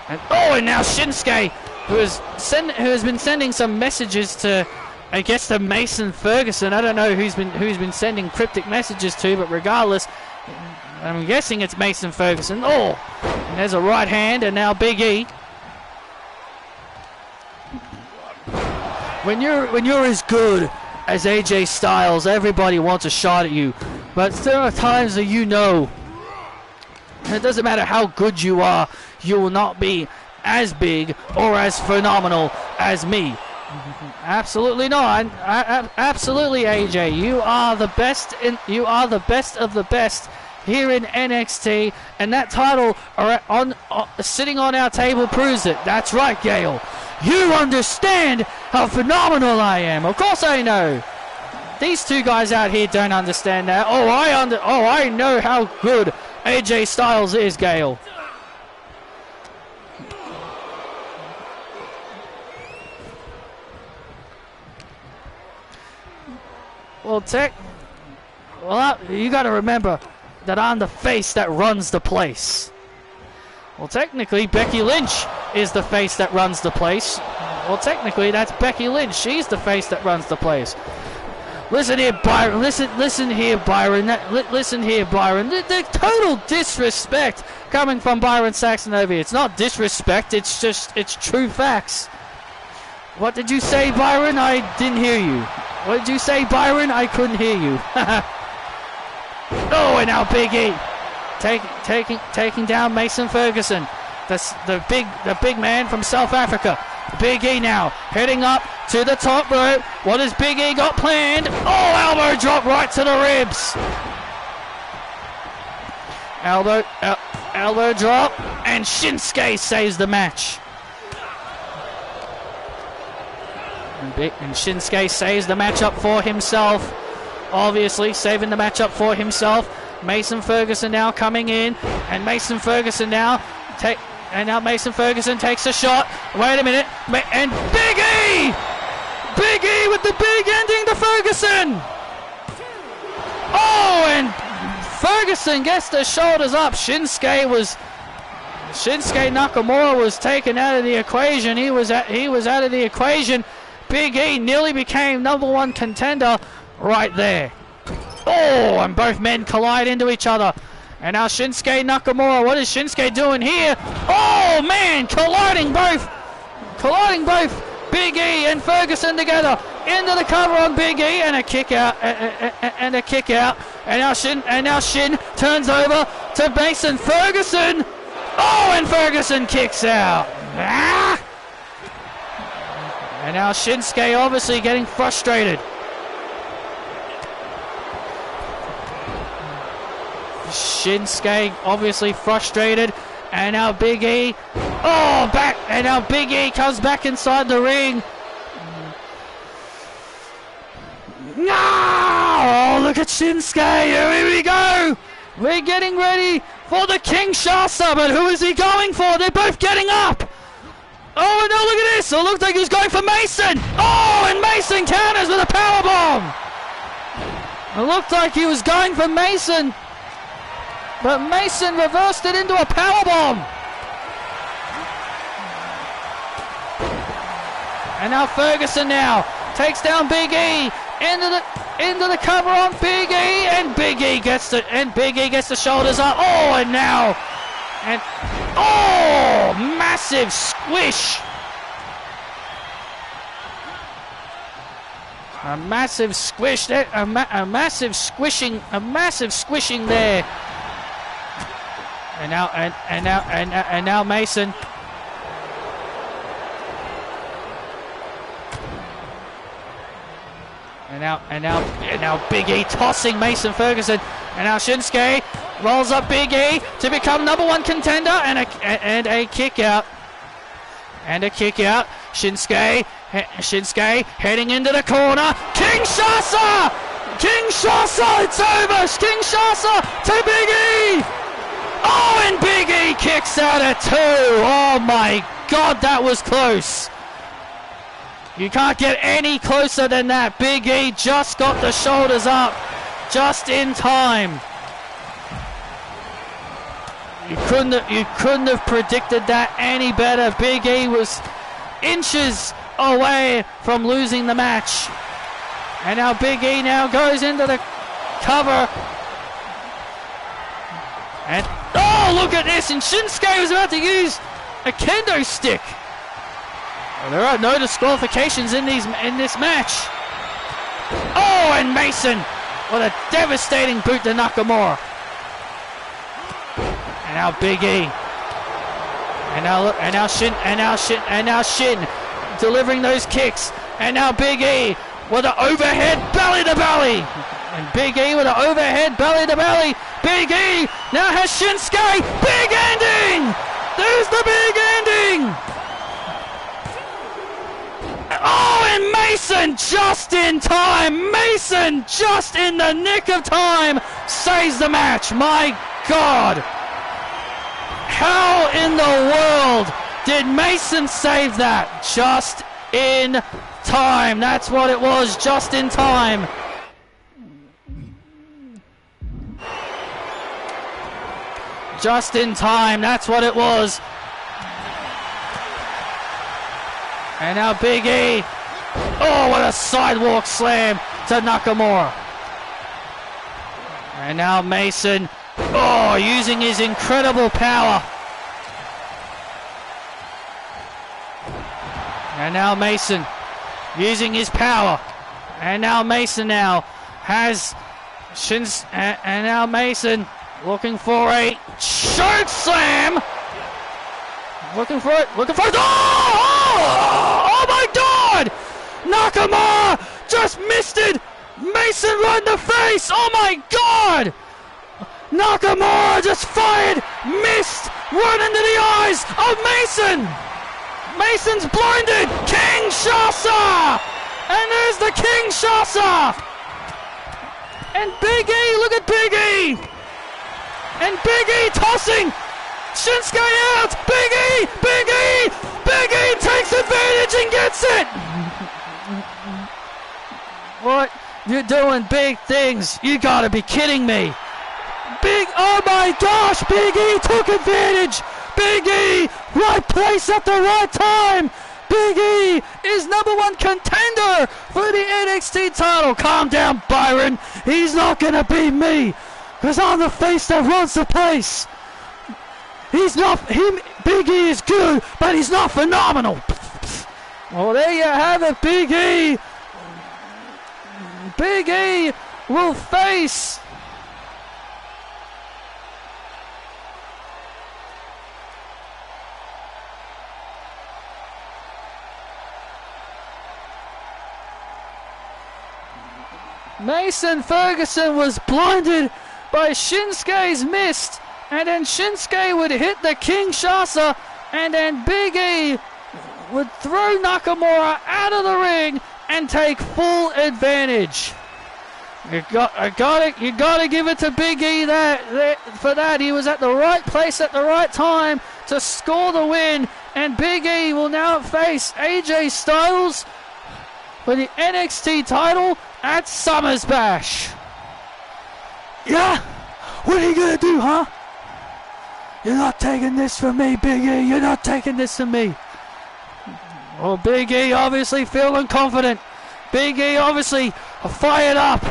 And now Shinsuke, who has been sending some messages to, I guess, to Mason Ferguson. I don't know who's been sending cryptic messages to, but regardless, I'm guessing it's Mason Ferguson. Oh, and there's a right hand, and now Big E. When you're as good as AJ Styles, everybody wants a shot at you. But there are times that you know, it doesn't matter how good you are, you will not be as big or as phenomenal as me. Absolutely not. Absolutely, AJ. You are the best. You are the best of the best here in NXT, and that title sitting on our table proves it. That's right, Gail. You understand how phenomenal I am. Of course I know. These two guys out here don't understand that. I know how good AJ Styles is, Gail. Well, you got to remember that I'm the face that runs the place. Well, technically, Becky Lynch is the face that runs the place. Well, technically, that's Becky Lynch. She's the face that runs the place. Listen here, Byron. Listen here, Byron. Listen here, Byron. The total disrespect coming from Byron Saxon over here. It's not disrespect. It's true facts. What did you say, Byron? I didn't hear you. What did you say, Byron? I couldn't hear you. Oh, and now Big E taking down Mason Ferguson, the big man from South Africa. Big E now heading up to the top rope. What has Big E got planned? Oh, elbow drop right to the ribs. Elbow drop, and Shinsuke saves the match. And Shinsuke saves the matchup for himself. Obviously, saving the matchup for himself. Mason Ferguson now coming in, and Mason Ferguson now takes a shot. Wait a minute, and Big E with the big ending to Ferguson. Oh, and Ferguson gets the shoulders up. Shinsuke Nakamura was taken out of the equation. He was out of the equation. Big E nearly became #1 contender right there. Oh, and both men collide into each other. And now Shinsuke Nakamura, what is Shinsuke doing here? Oh man, colliding both Big E and Ferguson together into the cover on Big E, and a kick out, and now Shin turns over to Mason Ferguson. Oh, and Ferguson kicks out. And now Shinsuke obviously getting frustrated. Shinsuke obviously frustrated, and now Big E, and now Big E comes back inside the ring. No! Oh, look at Shinsuke, here we go! We're getting ready for the Kinshasa, but who is he going for? They're both getting up! Oh no, look at this! It looked like he was going for Mason! Oh, and Mason counters with a powerbomb! It looked like he was going for Mason, but Mason reversed it into a powerbomb. And now Ferguson now takes down Big E into the cover on Big E, and Big E gets the shoulders up. Oh, and now massive squish. A massive squish there, a massive squishing there. And now Mason. And now Big E tossing Mason Ferguson. And now Shinsuke rolls up Big E to become #1 contender, and a kick out. And a kick out. Shinsuke heading into the corner. Kinshasa! It's over! Kinshasa to Big E! Oh, and Big E kicks out at 2. Oh my God, that was close. You can't get any closer than that. Big E just got the shoulders up just in time. You couldn't have predicted that any better. Big E was inches away from losing the match. And now Big E now goes into the cover. And oh, look at this! And Shinsuke was about to use a kendo stick. Well, there are no disqualifications in this match. Oh, and Mason, what a devastating boot to Nakamura. And now Big E. And now Shin delivering those kicks. And now Big E with an overhead belly to belly. And Big E with an overhead belly to belly. Big E now has Shinsuke. Big ending! There's the big ending! Oh, and Mason just in time! Mason just in the nick of time saves the match. My God! How in the world did Mason save that? Just in time. That's what it was, just in time. Just in time, that's what it was. And now Big E. Oh, what a sidewalk slam to Nakamura. And now Mason. Oh, using his incredible power. And now Mason using his power. And now Mason has and now Mason looking for a choke slam. Looking for it. Oh my God! Nakamura just missed it. Mason right in the face. Oh my God! Nakamura just fired, missed, right into the eyes of Mason. Mason's blinded. Kinshasa! And there's the Kinshasa! And Big E, look at Big E! And Big E tossing! Shinsuke out! Big E! Big E! Big E takes advantage and gets it! What? You're doing big things. You gotta be kidding me. Oh my gosh! Big E took advantage! Big E! Right place at the right time! Big E is #1 contender for the NXT title. Calm down, Byron. He's not gonna beat me, because I'm the face that runs the place. Big E is good, but he's not phenomenal. Well, there you have it, Big E. Big E will face Mason Ferguson was blinded by Shinsuke's mist, and then Shinsuke would hit the Kinshasa, and then Big E would throw Nakamura out of the ring and take full advantage. You gotta give it to Big E for that. He was at the right place at the right time to score the win, and Big E will now face AJ Styles for the NXT title at Summer's Bash. Yeah? What are you gonna do, huh? You're not taking this from me, Big E. You're not taking this from me. Well, Big E obviously feeling confident. Big E obviously fired up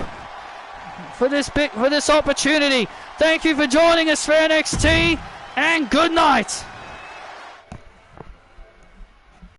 for this opportunity. Thank you for joining us for NXT, and good night.